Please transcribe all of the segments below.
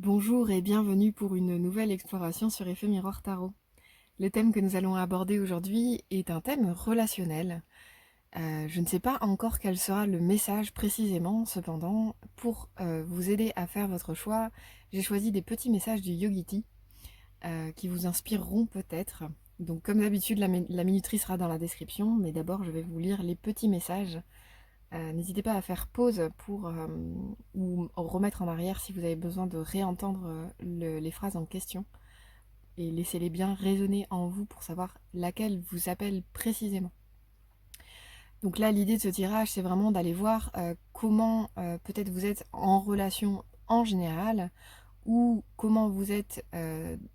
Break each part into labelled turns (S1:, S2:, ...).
S1: Bonjour et bienvenue pour une nouvelle exploration sur Effet Miroir Tarot. Le thème que nous allons aborder aujourd'hui est un thème relationnel. Je ne sais pas encore quel sera le message précisément, cependant, pour vous aider à faire votre choix, j'ai choisi des petits messages du Yogiti qui vous inspireront peut-être. Donc comme d'habitude, la minuterie sera dans la description, mais d'abord je vais vous lire les petits messages. N'hésitez pas à faire pause pour ou remettre en arrière si vous avez besoin de réentendre les phrases en question et laissez-les bien résonner en vous pour savoir laquelle vous appelle précisément. Donc là, l'idée de ce tirage, c'est vraiment d'aller voir comment peut-être vous êtes en relation en général ou comment vous êtes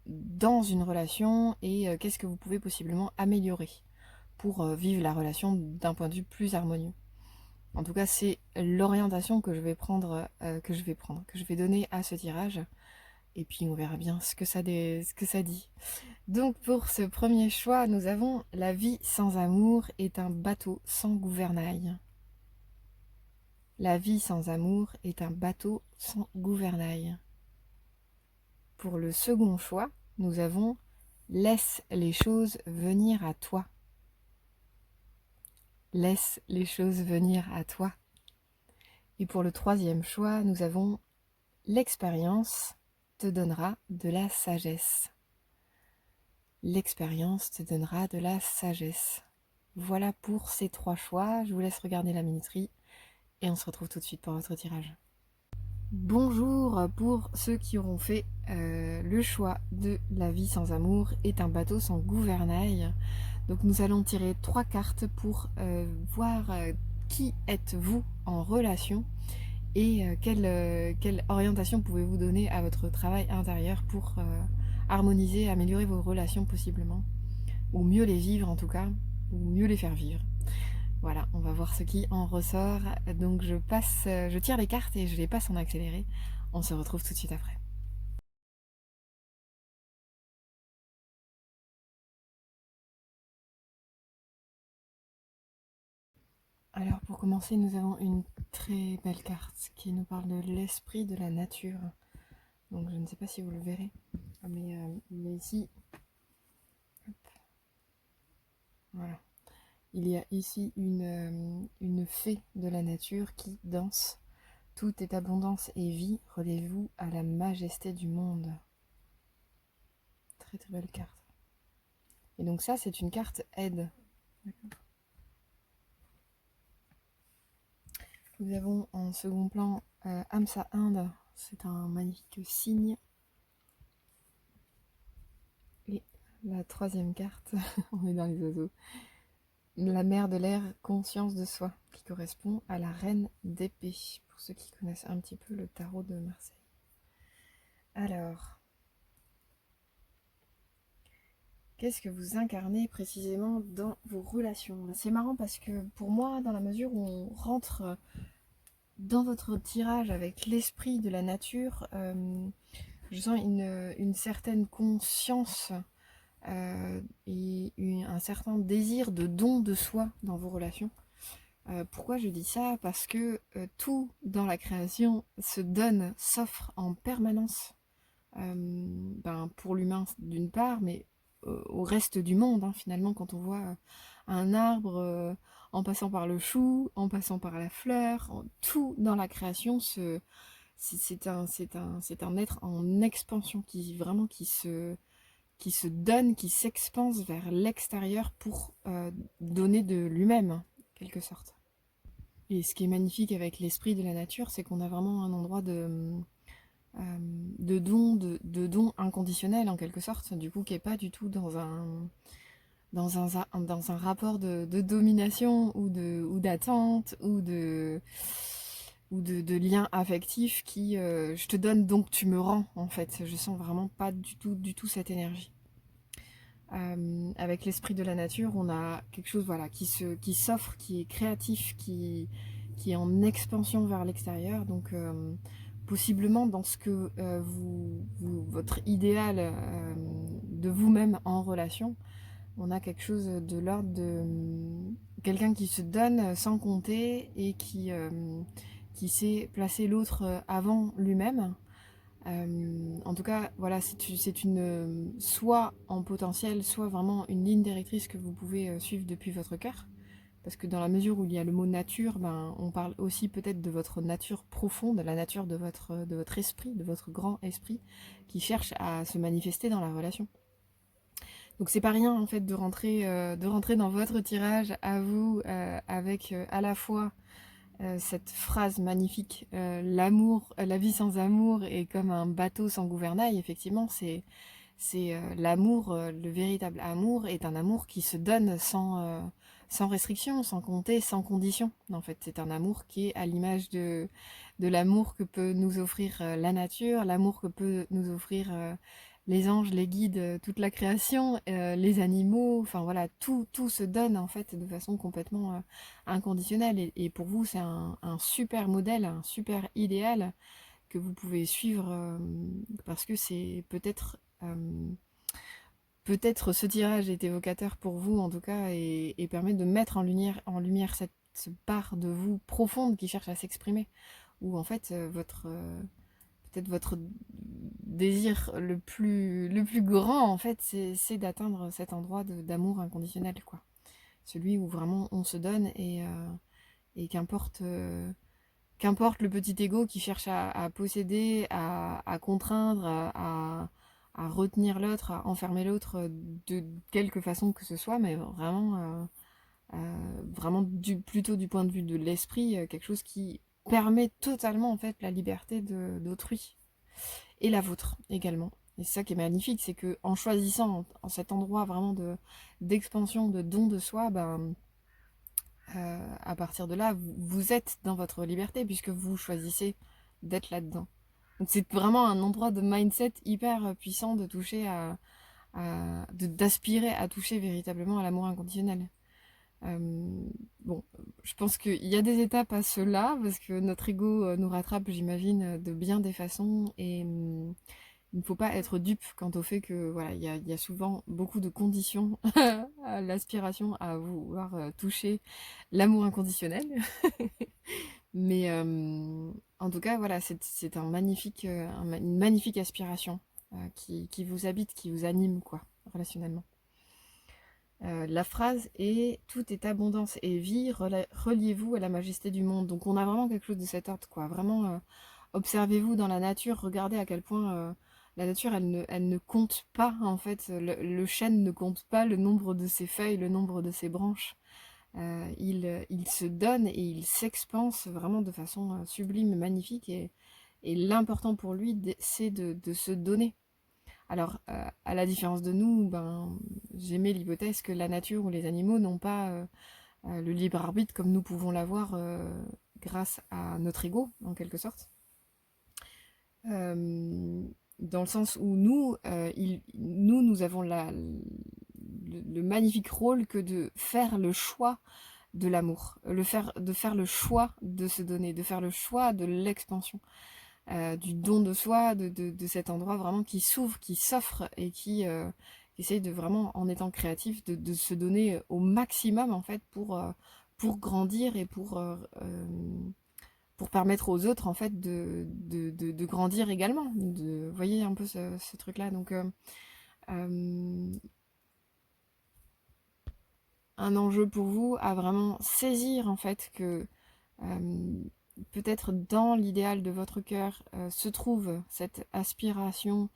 S1: dans une relation et qu'est-ce que vous pouvez possiblement améliorer pour vivre la relation d'un point de vue plus harmonieux. En tout cas, c'est l'orientation que je vais donner à ce tirage. Et puis, on verra bien ce que ça dit. Donc, pour ce premier choix, nous avons la vie sans amour est un bateau sans gouvernail. La vie sans amour est un bateau sans gouvernail. Pour le second choix, nous avons laisse les choses venir à toi. Laisse les choses venir à toi. Et pour le troisième choix, nous avons l'expérience te donnera de la sagesse. L'expérience te donnera de la sagesse. Voilà pour ces trois choix. Je vous laisse regarder la minuterie et on se retrouve tout de suite pour votre tirage. Bonjour pour ceux qui auront fait le choix de la vie sans amour est un bateau sans gouvernail. Donc nous allons tirer trois cartes pour voir qui êtes-vous en relation et quelle orientation pouvez-vous donner à votre travail intérieur pour harmoniser, améliorer vos relations possiblement, ou mieux les vivre en tout cas, ou mieux les faire vivre. Voilà, on va voir ce qui en ressort. Donc je tire les cartes et je les passe en accéléré. On se retrouve tout de suite après. Alors pour commencer, nous avons une très belle carte qui nous parle de l'esprit de la nature. Donc je ne sais pas si vous le verrez, mais ici, hop, voilà. Il y a ici une fée de la nature qui danse. Tout est abondance et vie, relevez-vous à la majesté du monde. Très très belle carte. Et donc ça, c'est une carte aide. Nous avons en second plan Amsa Inde, c'est un magnifique cygne. Et la troisième carte, on est dans les oiseaux, la mère de l'air, conscience de soi, qui correspond à la reine d'épée, pour ceux qui connaissent un petit peu le tarot de Marseille. Alors, qu'est-ce que vous incarnez précisément dans vos relations? C'est marrant parce que pour moi, dans la mesure où on rentre dans votre tirage avec l'esprit de la nature, je sens une certaine conscience et un certain désir de don de soi dans vos relations. Pourquoi je dis ça? Parce que tout dans la création se donne, s'offre en permanence pour l'humain d'une part, mais au reste du monde, hein, finalement, quand on voit un arbre en passant par le chou, en passant par la fleur, tout dans la création, c'est un être en expansion qui se donne, qui s'expanse vers l'extérieur pour donner de lui-même, en quelque sorte. Et ce qui est magnifique avec l'esprit de la nature, c'est qu'on a vraiment un endroit de don inconditionnel en quelque sorte, du coup qui n'est pas du tout dans un rapport de domination ou d'attente ou de lien affectif qui je te donne donc tu me rends en fait. Je sens vraiment pas du tout cette énergie. Avec l'esprit de la nature, on a quelque chose voilà, qui s'offre, qui est créatif, qui est en expansion vers l'extérieur. Donc possiblement dans ce que votre idéal de vous-même en relation, on a quelque chose de l'ordre de quelqu'un qui se donne sans compter et qui sait placer l'autre avant lui-même. En tout cas, voilà, c'est une soit en potentiel, soit vraiment une ligne directrice que vous pouvez suivre depuis votre cœur. Parce que dans la mesure où il y a le mot nature, ben, on parle aussi peut-être de votre nature profonde, la nature de votre esprit, de votre grand esprit, qui cherche à se manifester dans la relation. Donc c'est pas rien en fait de rentrer dans votre tirage à vous avec à la fois cette phrase magnifique, l'amour, la vie sans amour est comme un bateau sans gouvernail. Effectivement, c'est l'amour, le véritable amour est un amour qui se donne sans restriction, sans compter, sans condition. En fait, c'est un amour qui est à l'image de l'amour que peut nous offrir la nature, l'amour que peut nous offrir les anges, les guides, toute la création, les animaux, enfin voilà, tout se donne en fait de façon complètement inconditionnelle. Et pour vous, c'est un super modèle, un super idéal que vous pouvez suivre parce que c'est peut-être ce tirage est évocateur pour vous en tout cas et permet de mettre en lumière cette part de vous profonde qui cherche à s'exprimer. Ou en fait, peut-être votre désir le plus grand, en fait, c'est d'atteindre cet endroit d'amour inconditionnel, quoi. Celui où vraiment on se donne et qu'importe le petit ego qui cherche à posséder, à contraindre, à retenir l'autre, à enfermer l'autre de quelque façon que ce soit, mais vraiment plutôt du point de vue de l'esprit, quelque chose qui permet totalement en fait la liberté d'autrui et la vôtre également. Et c'est ça qui est magnifique, c'est que en choisissant en cet endroit vraiment d'expansion, de don de soi, ben à partir de là, vous êtes dans votre liberté puisque vous choisissez d'être là-dedans. Donc c'est vraiment un endroit de mindset hyper puissant de toucher d'aspirer à toucher véritablement à l'amour inconditionnel. Bon, je pense qu'il y a des étapes à cela parce que notre ego nous rattrape, j'imagine, de bien des façons et il ne faut pas être dupe quant au fait que voilà, il y a souvent beaucoup de conditions à l'aspiration à vouloir toucher l'amour inconditionnel. Mais en tout cas, voilà, c'est une magnifique aspiration qui vous habite, qui vous anime, quoi, relationnellement. La phrase est tout est abondance et vie, reliez-vous à la majesté du monde. Donc on a vraiment quelque chose de cet ordre, quoi. Vraiment, observez-vous dans la nature, regardez à quel point la nature, elle ne compte pas, en fait. Le chêne ne compte pas le nombre de ses feuilles, le nombre de ses branches. Il se donne et il s'expanse vraiment de façon sublime, magnifique. Et l'important pour lui, c'est de se donner. Alors, à la différence de nous, ben, j'aimais l'hypothèse que la nature ou les animaux n'ont pas le libre arbitre comme nous pouvons l'avoir grâce à notre ego, en quelque sorte. Dans le sens où nous avons le magnifique rôle que de faire le choix de l'amour, de faire le choix de se donner, de faire le choix de l'expansion, du don de soi, de cet endroit vraiment qui s'ouvre, qui s'offre et qui essaye de vraiment, en étant créatif, de se donner au maximum en fait pour grandir et pour permettre aux autres en fait de grandir également. Vous voyez un peu ce truc-là. Donc un enjeu pour vous à vraiment saisir en fait que peut-être dans l'idéal de votre cœur se trouve cette aspiration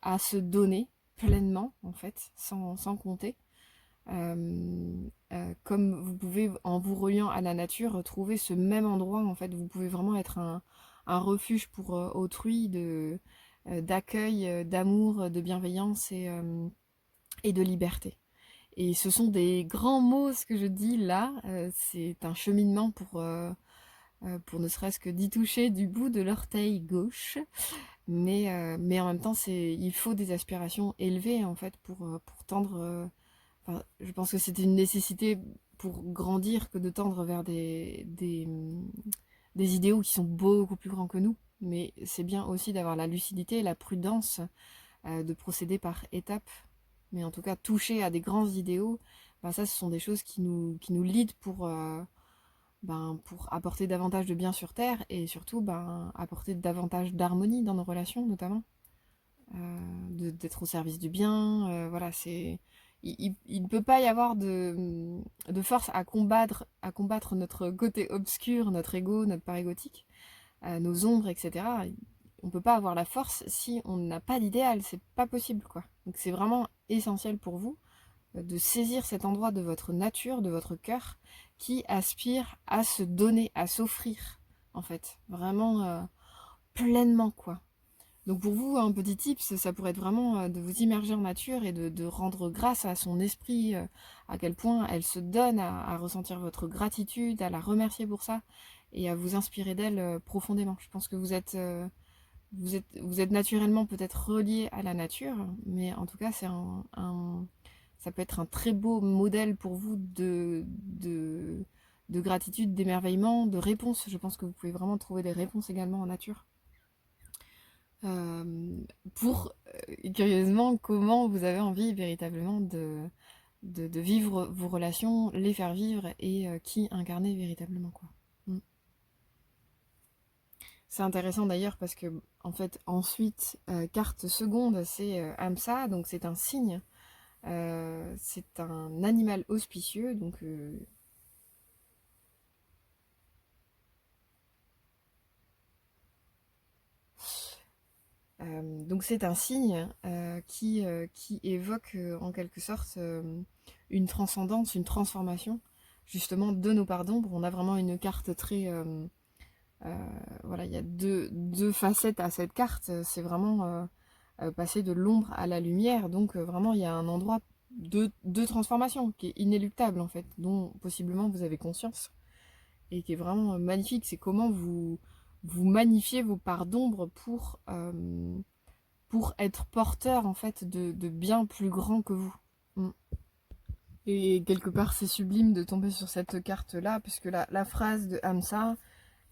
S1: à se donner pleinement en fait, sans compter. Comme vous pouvez, en vous reliant à la nature, trouver ce même endroit en fait, vous pouvez vraiment être un refuge pour autrui d'accueil, d'amour, de bienveillance et de liberté. Et ce sont des grands mots, ce que je dis là. C'est un cheminement pour ne serait-ce que d'y toucher du bout de l'orteil gauche. Mais en même temps, il faut des aspirations élevées en fait pour tendre. Enfin, je pense que c'est une nécessité pour grandir que de tendre vers des idéaux qui sont beaucoup plus grands que nous. Mais c'est bien aussi d'avoir la lucidité et la prudence de procéder par étapes. Mais en tout cas, toucher à des grands idéaux, ben ça, ce sont des choses qui nous lead pour apporter davantage de bien sur Terre et surtout apporter davantage d'harmonie dans nos relations notamment, d'être au service du bien. Voilà, il ne peut pas y avoir de force à combattre notre côté obscur, notre ego, notre part égotique, nos ombres, etc. On ne peut pas avoir la force si on n'a pas d'idéal, c'est pas possible quoi. Donc c'est vraiment essentiel pour vous de saisir cet endroit de votre nature, de votre cœur, qui aspire à se donner, à s'offrir, en fait, vraiment pleinement, quoi. Donc pour vous, un petit tips, ça pourrait être vraiment de vous immerger en nature et de rendre grâce à son esprit, à quel point elle se donne à ressentir votre gratitude, à la remercier pour ça, et à vous inspirer d'elle profondément. Je pense que vous êtes naturellement peut-être relié à la nature, mais en tout cas, ça peut être un très beau modèle pour vous de gratitude, d'émerveillement, de réponse. Je pense que vous pouvez vraiment trouver des réponses également en nature. Pour, curieusement, comment vous avez envie véritablement de vivre vos relations, les faire vivre et qui incarner véritablement, quoi. Mm. C'est intéressant d'ailleurs parce que, en fait, ensuite, carte seconde, c'est Amsa, donc c'est un signe. C'est un animal auspicieux, donc c'est un signe qui évoque en quelque sorte une transcendance, une transformation justement de nos parts d'ombre. On a vraiment une carte très... voilà, il y a deux facettes à cette carte. C'est vraiment passer de l'ombre à la lumière. Donc vraiment, il y a un endroit de transformation qui est inéluctable en fait, dont possiblement vous avez conscience et qui est vraiment magnifique. C'est comment vous magnifiez vos parts d'ombre pour être porteur en fait de bien plus grand que vous. Mm. Et quelque part c'est sublime de tomber sur cette carte là, puisque la phrase de Hamza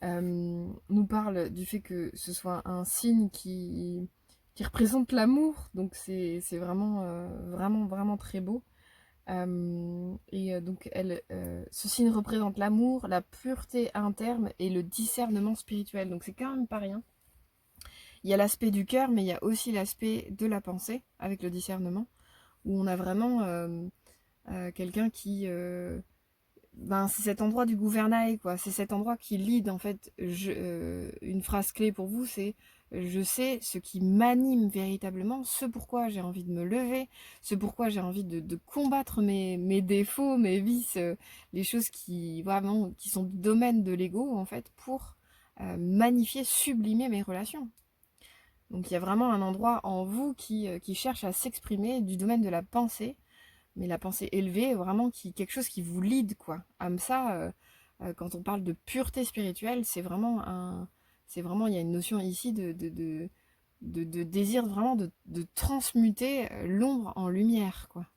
S1: nous parle du fait que ce soit un signe qui représente l'amour, donc c'est vraiment, vraiment, vraiment très beau. Donc ce signe représente l'amour, la pureté interne et le discernement spirituel, donc c'est quand même pas rien. Il y a l'aspect du cœur, mais il y a aussi l'aspect de la pensée, avec le discernement, où on a vraiment quelqu'un qui... c'est cet endroit du gouvernail, quoi. C'est cet endroit qui lead, en fait. Une phrase clé pour vous, c'est je sais ce qui m'anime véritablement, ce pourquoi j'ai envie de me lever, ce pourquoi j'ai envie de combattre mes défauts, mes vices, les choses vraiment, qui sont du domaine de l'ego, en fait, pour magnifier, sublimer mes relations. Donc il y a vraiment un endroit en vous qui cherche à s'exprimer du domaine de la pensée, mais la pensée élevée, vraiment quelque chose qui vous lead, quoi. Comme ça, quand on parle de pureté spirituelle, il y a une notion ici de désir vraiment de transmuter l'ombre en lumière, quoi.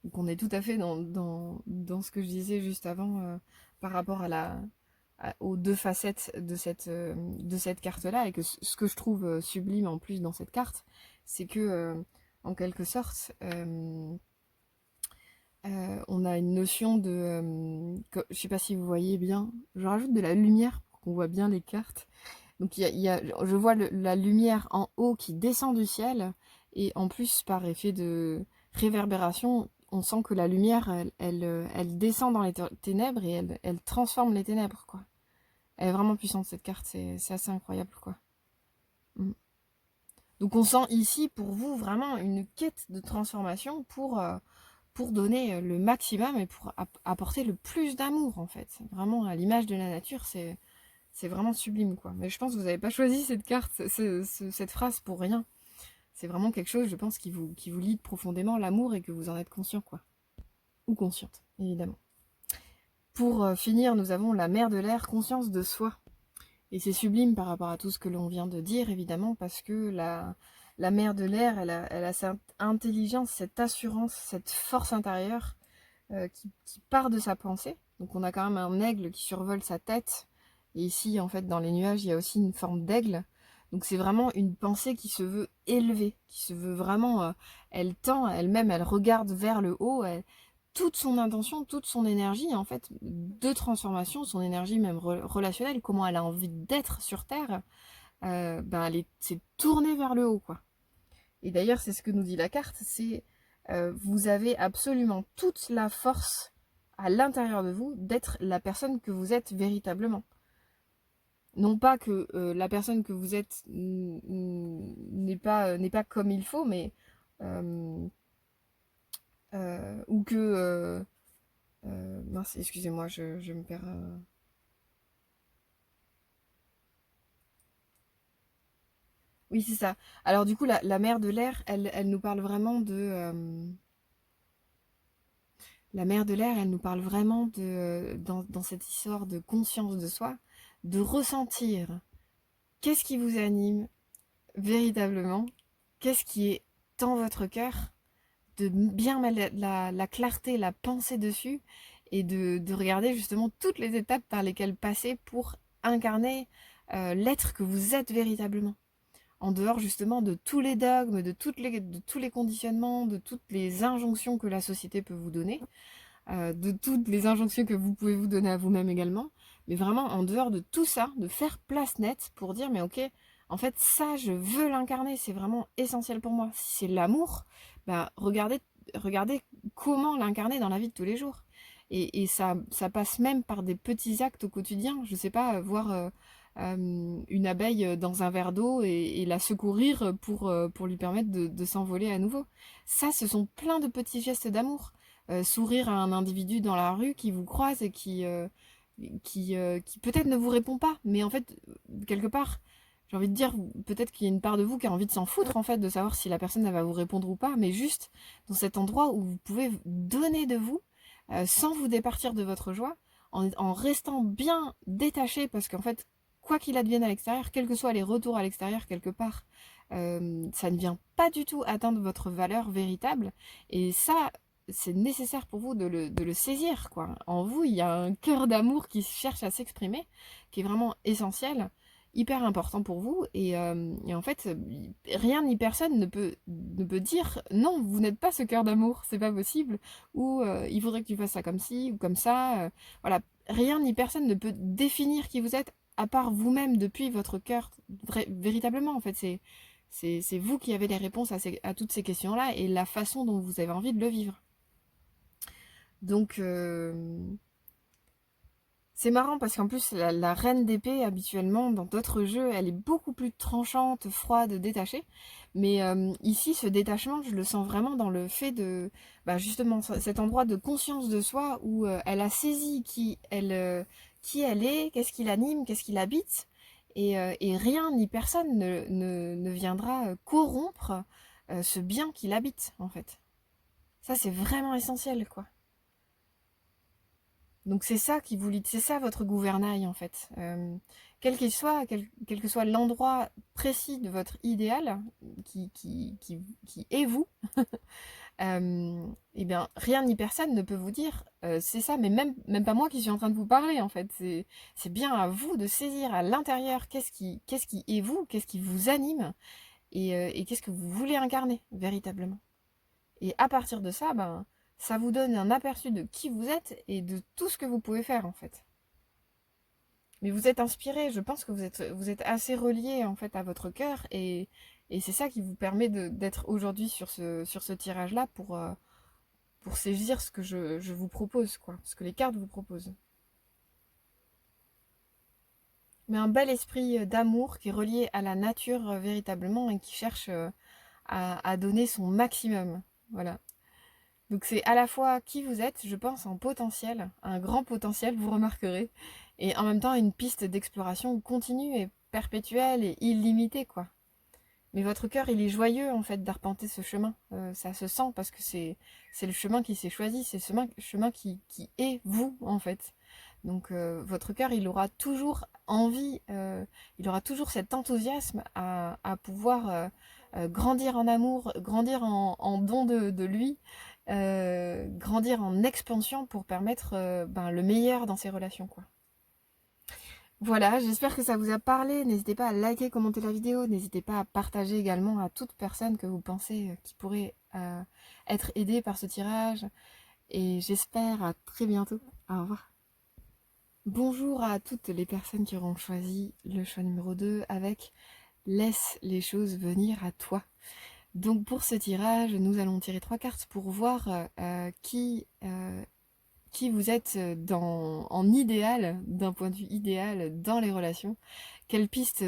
S1: Donc on est tout à fait dans ce que je disais juste avant par rapport aux deux facettes de cette carte-là, et que ce que je trouve sublime en plus dans cette carte, c'est que, en quelque sorte, on a une notion je sais pas si vous voyez bien, je rajoute de la lumière pour qu'on voit bien les cartes. Donc je vois la lumière en haut qui descend du ciel, et en plus par effet de réverbération, on sent que la lumière, elle descend dans les ténèbres et elle transforme les ténèbres, quoi. Elle est vraiment puissante cette carte, c'est assez incroyable, quoi. Mm. Donc on sent ici pour vous vraiment une quête de transformation pour donner le maximum et pour apporter le plus d'amour, en fait. Vraiment à l'image de la nature, c'est vraiment sublime, quoi. Mais je pense que vous n'avez pas choisi cette carte, cette phrase pour rien. C'est vraiment quelque chose, je pense, qui vous lie profondément l'amour et que vous en êtes conscient, quoi. Ou consciente, évidemment. Pour finir, nous avons la mère de l'air, conscience de soi. Et c'est sublime par rapport à tout ce que l'on vient de dire, évidemment, parce que la mère de l'air, elle a cette intelligence, cette assurance, cette force intérieure qui part de sa pensée. Donc on a quand même un aigle qui survole sa tête. Et ici, en fait, dans les nuages, il y a aussi une forme d'aigle. Donc c'est vraiment une pensée qui se veut élevée, qui se veut vraiment... elle tend elle-même, elle regarde vers le haut, toute son intention, toute son énergie en fait de transformation, son énergie même relationnelle, comment elle a envie d'être sur Terre, c'est tourné vers le haut, quoi. Et d'ailleurs, c'est ce que nous dit la carte, c'est vous avez absolument toute la force à l'intérieur de vous d'être la personne que vous êtes véritablement. Non pas que la personne que vous êtes n'est pas comme il faut, mais euh, ou que mince, excusez-moi, je me perds. Oui, c'est ça. Alors du coup, la mère de l'air, elle nous parle vraiment de la mère de l'air, elle nous parle vraiment de dans cette histoire de conscience de soi, de ressentir qu'est-ce qui vous anime véritablement, qu'est-ce qui est dans votre cœur, de bien mettre la clarté, la pensée dessus, et de regarder justement toutes les étapes par lesquelles passer pour incarner l'être que vous êtes véritablement. En dehors justement de tous les dogmes, de tous les conditionnements, de toutes les injonctions que la société peut vous donner, de toutes les injonctions que vous pouvez vous donner à vous-même également, mais vraiment en dehors de tout ça, de faire place nette pour dire mais ok, en fait ça je veux l'incarner, c'est vraiment essentiel pour moi. Si c'est l'amour, regardez comment l'incarner dans la vie de tous les jours. Et ça passe même par des petits actes au quotidien. Je sais pas, voir une abeille dans un verre d'eau et la secourir pour lui permettre de s'envoler à nouveau. Ça, ce sont plein de petits gestes d'amour. Sourire à un individu dans la rue qui vous croise et qui peut-être ne vous répond pas, mais en fait, quelque part, j'ai envie de dire, peut-être qu'il y a une part de vous qui a envie de s'en foutre, en fait, de savoir si la personne elle va vous répondre ou pas, mais juste dans cet endroit où vous pouvez donner de vous, sans vous départir de votre joie, en restant bien détaché, parce qu'en fait, quoi qu'il advienne à l'extérieur, quels que soient les retours à l'extérieur, quelque part, ça ne vient pas du tout atteindre votre valeur véritable, et ça, c'est nécessaire pour vous de le saisir, quoi. En vous, il y a un cœur d'amour qui cherche à s'exprimer, qui est vraiment essentiel, hyper important pour vous. Et en fait, rien ni personne ne peut dire non, vous n'êtes pas ce cœur d'amour, c'est pas possible. Ou il faudrait que tu fasses ça comme ci ou comme ça. Voilà, rien ni personne ne peut définir qui vous êtes à part vous-même depuis votre cœur, véritablement. En fait, c'est vous qui avez les réponses à toutes ces questions-là et la façon dont vous avez envie de le vivre. Donc, c'est marrant parce qu'en plus, la reine d'épée, habituellement, dans d'autres jeux, elle est beaucoup plus tranchante, froide, détachée. Mais ici, ce détachement, je le sens vraiment dans le fait de, justement, cet endroit de conscience de soi où elle a saisi qui elle est, qu'est-ce qui l'anime, qu'est-ce qui l'habite. Et rien ni personne ne viendra corrompre ce bien qui l'habite, en fait. Ça, c'est vraiment essentiel, quoi. Donc c'est ça qui vous lie, c'est ça votre gouvernail en fait. Quel qu'il soit, quel que soit l'endroit précis de votre idéal qui est vous, eh bien rien ni personne ne peut vous dire c'est ça, mais même pas moi qui suis en train de vous parler en fait. C'est bien à vous de saisir à l'intérieur qu'est-ce qui est vous, qu'est-ce qui vous anime et qu'est-ce que vous voulez incarner véritablement. Et à partir de ça, ça vous donne un aperçu de qui vous êtes et de tout ce que vous pouvez faire en fait. Mais vous êtes inspiré, je pense que vous êtes assez relié en fait à votre cœur et c'est ça qui vous permet d'être aujourd'hui sur ce tirage-là pour saisir ce que je vous propose, quoi, ce que les cartes vous proposent. Mais un bel esprit d'amour qui est relié à la nature véritablement et qui cherche à donner son maximum. Voilà. Donc c'est à la fois qui vous êtes, je pense, en potentiel, un grand potentiel, vous remarquerez, et en même temps une piste d'exploration continue et perpétuelle et illimitée, quoi. Mais votre cœur, il est joyeux, en fait, d'arpenter ce chemin. Ça se sent parce que c'est le chemin qui s'est choisi, c'est ce chemin qui est vous, en fait. Donc votre cœur, il aura toujours envie, il aura toujours cet enthousiasme à pouvoir grandir en amour, grandir en don de lui, grandir en expansion pour permettre le meilleur dans ses relations, quoi. Voilà, j'espère que ça vous a parlé. N'hésitez pas à liker, commenter la vidéo. N'hésitez pas à partager également à toute personne que vous pensez qui pourrait être aidée par ce tirage. et j'espère à très bientôt. Au revoir. Bonjour à toutes les personnes qui auront choisi le choix numéro 2 avec Laisse les choses venir à toi. Donc pour ce tirage, nous allons tirer 3 cartes pour voir qui vous êtes en idéal, d'un point de vue idéal dans les relations. Quelle piste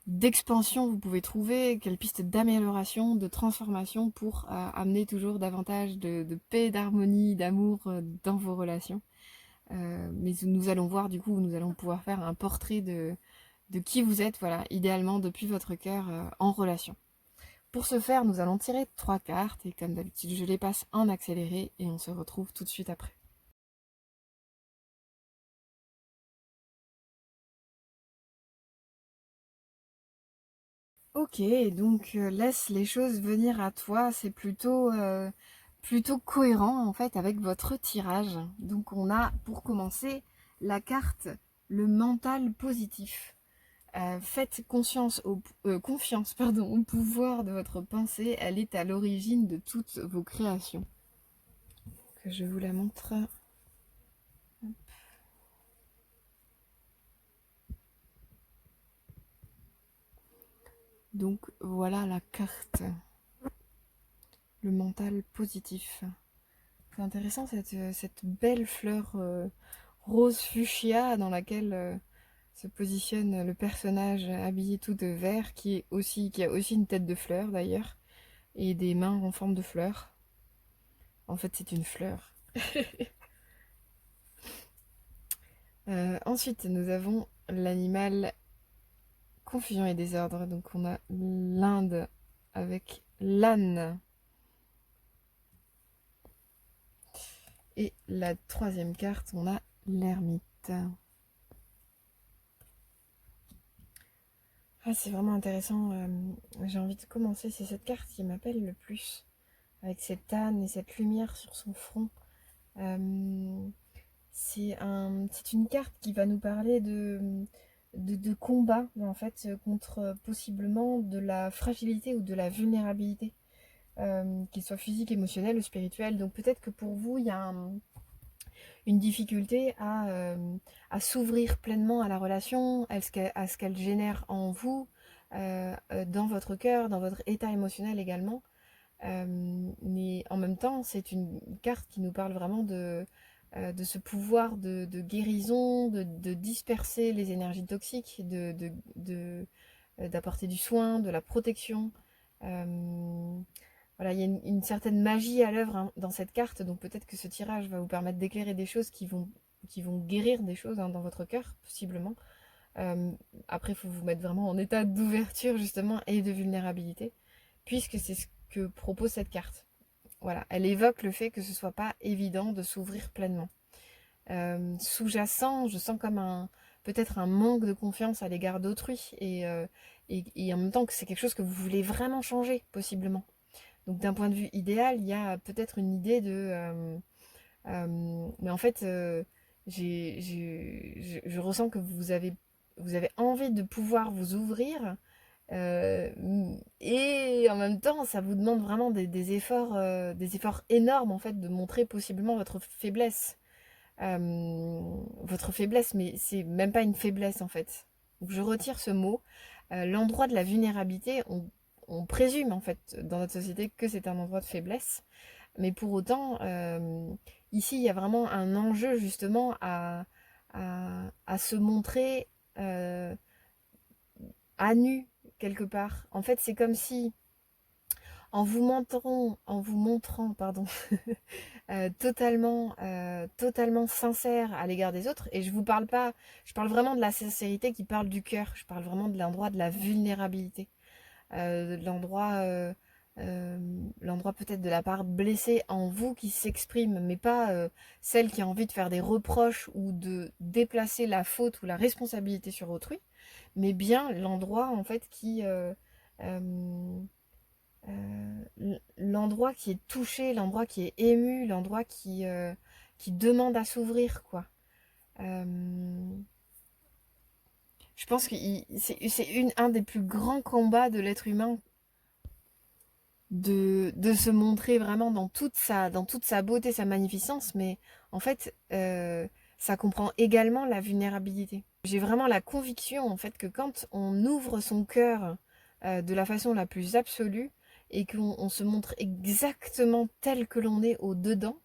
S1: d'expansion vous pouvez trouver, quelle piste d'amélioration, de transformation pour amener toujours davantage de paix, d'harmonie, d'amour dans vos relations. Mais nous allons voir, du coup, nous allons pouvoir faire un portrait de qui vous êtes, voilà, idéalement depuis votre cœur en relation. Pour ce faire, nous allons tirer 3 cartes et comme d'habitude, je les passe en accéléré et on se retrouve tout de suite après. Ok, donc laisse les choses venir à toi, c'est plutôt cohérent en fait avec votre tirage. Donc on a pour commencer la carte le mental positif. Faites confiance au pouvoir de votre pensée, elle est à l'origine de toutes vos créations. Que je vous la montre. Donc voilà la carte, le mental positif. C'est intéressant cette belle fleur rose fuchsia dans laquelle se positionne le personnage habillé tout de vert qui a aussi une tête de fleur d'ailleurs et des mains en forme de fleur. En fait, c'est une fleur. Ensuite, nous avons l'animal confusion et désordre. Donc, on a l'Inde avec l'âne. Et la troisième carte, on a l'ermite. Ah, c'est vraiment intéressant. J'ai envie de commencer. C'est cette carte qui m'appelle le plus. Avec cette âne et cette lumière sur son front. C'est une carte qui va nous parler de combat, en fait, contre possiblement de la fragilité ou de la vulnérabilité, qu'il soit physique, émotionnelle ou spirituelle. Donc peut-être que pour vous, il y a une difficulté à s'ouvrir pleinement à la relation, à ce qu'elle génère en vous, dans votre cœur, dans votre état émotionnel également. Mais en même temps, c'est une carte qui nous parle vraiment de ce pouvoir de guérison, de disperser les énergies toxiques, d'apporter du soin, de la protection. Voilà, il y a une certaine magie à l'œuvre hein, dans cette carte, donc peut-être que ce tirage va vous permettre d'éclairer des choses qui vont guérir des choses hein, dans votre cœur, possiblement. Euh, Après, il faut vous mettre vraiment en état d'ouverture, justement, et de vulnérabilité, puisque c'est ce que propose cette carte. Voilà, elle évoque le fait que ce soit pas évident de s'ouvrir pleinement. Sous-jacent, je sens comme peut-être un manque de confiance à l'égard d'autrui et en même temps que c'est quelque chose que vous voulez vraiment changer, possiblement. Donc d'un point de vue idéal, il y a peut-être une idée mais en fait, je ressens que vous avez envie de pouvoir vous ouvrir euh, et en même temps, ça vous demande vraiment des efforts énormes en fait de montrer possiblement votre faiblesse, mais c'est même pas une faiblesse en fait. Donc je retire ce mot. L'endroit de la vulnérabilité, on présume en fait dans notre société que c'est un endroit de faiblesse, mais pour autant, ici il y a vraiment un enjeu justement à se montrer euh, à nu quelque part. En fait, c'est comme si en vous montrant, pardon, totalement sincère à l'égard des autres. Et je vous parle pas, je parle vraiment de la sincérité qui parle du cœur. Je parle vraiment de l'endroit de la vulnérabilité, de euh, l'endroit peut-être de la part blessée en vous qui s'exprime, mais pas celle qui a envie de faire des reproches ou de déplacer la faute ou la responsabilité sur autrui, mais bien l'endroit en fait euh, l'endroit qui est touché, l'endroit qui est ému, l'endroit qui demande à s'ouvrir, quoi. Euh, je pense que c'est un des plus grands combats de l'être humain. de se montrer vraiment dans toute sa beauté, sa magnificence, mais en fait, ça comprend également la vulnérabilité. J'ai vraiment la conviction, en fait, que quand on ouvre son cœur de la façon la plus absolue et qu'on se montre exactement tel que l'on est au-dedans,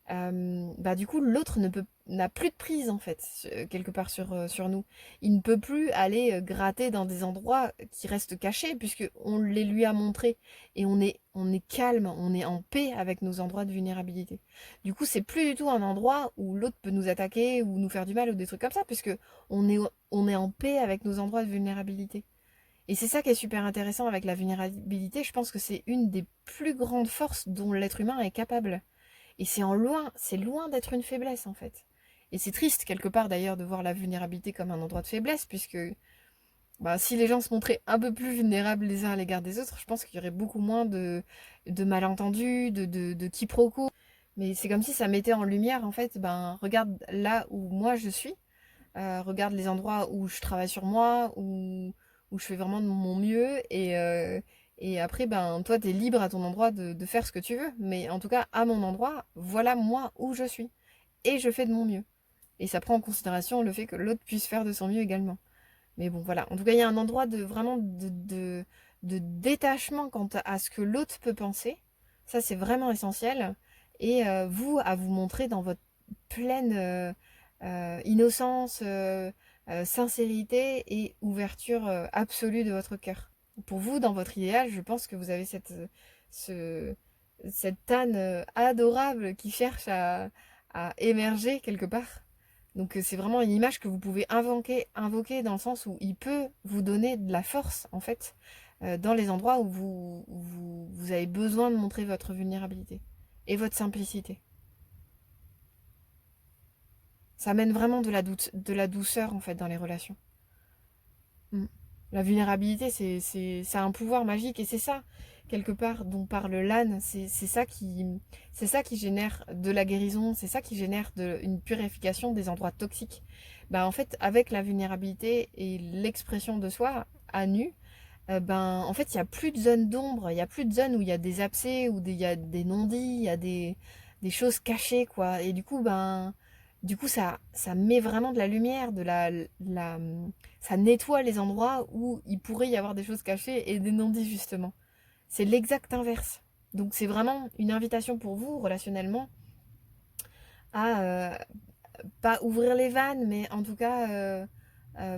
S1: bah du coup l'autre n'a plus de prise en fait quelque part sur nous. Il ne peut plus aller gratter dans des endroits qui restent cachés puisque on les lui a montrés et on est calme, on est en paix avec nos endroits de vulnérabilité. Du coup c'est plus du tout un endroit où l'autre peut nous attaquer ou nous faire du mal ou des trucs comme ça puisque on est en paix avec nos endroits de vulnérabilité. Et c'est ça qui est super intéressant avec la vulnérabilité. Je pense que c'est une des plus grandes forces dont l'être humain est capable. Et c'est loin d'être une faiblesse en fait. Et c'est triste quelque part d'ailleurs de voir la vulnérabilité comme un endroit de faiblesse, puisque bah, si les gens se montraient un peu plus vulnérables les uns à l'égard des autres, je pense qu'il y aurait beaucoup moins de malentendus, de quiproquos. Mais c'est comme si ça mettait en lumière en fait, ben regarde là où moi je suis, regarde les endroits où je travaille sur moi, où je fais vraiment de mon mieux et après, ben, toi, t'es libre à ton endroit de faire ce que tu veux. Mais en tout cas, à mon endroit, voilà moi où je suis. Et je fais de mon mieux. Et ça prend en considération le fait que l'autre puisse faire de son mieux également. Mais bon, voilà. En tout cas, il y a un endroit de vraiment de détachement quant à ce que l'autre peut penser. Ça, c'est vraiment essentiel. Et vous, à vous montrer dans votre pleine innocence, sincérité et ouverture absolue de votre cœur. Pour vous, dans votre idéal, je pense que vous avez ce, cette âne adorable qui cherche à émerger quelque part. Donc c'est vraiment une image que vous pouvez invoquer dans le sens où il peut vous donner de la force, en fait, dans les endroits où vous avez besoin de montrer votre vulnérabilité et votre simplicité. Ça amène vraiment de la douceur, en fait, dans les relations. Mm. La vulnérabilité, c'est un pouvoir magique et c'est ça, quelque part, dont parle l'âne. C'est ça qui génère de la guérison, c'est ça qui génère une purification des endroits toxiques. Bah, en fait, avec la vulnérabilité et l'expression de soi à nu, ben, en fait, il n'y a plus de zone d'ombre, il n'y a plus de zone où il y a des abcès, il y a des non-dits, il y a des choses cachées, quoi. Et du coup, ça met vraiment de la lumière, ça nettoie les endroits où il pourrait y avoir des choses cachées et des non-dits, justement. C'est l'exact inverse. Donc, c'est vraiment une invitation pour vous, relationnellement, à pas ouvrir les vannes, mais en tout cas,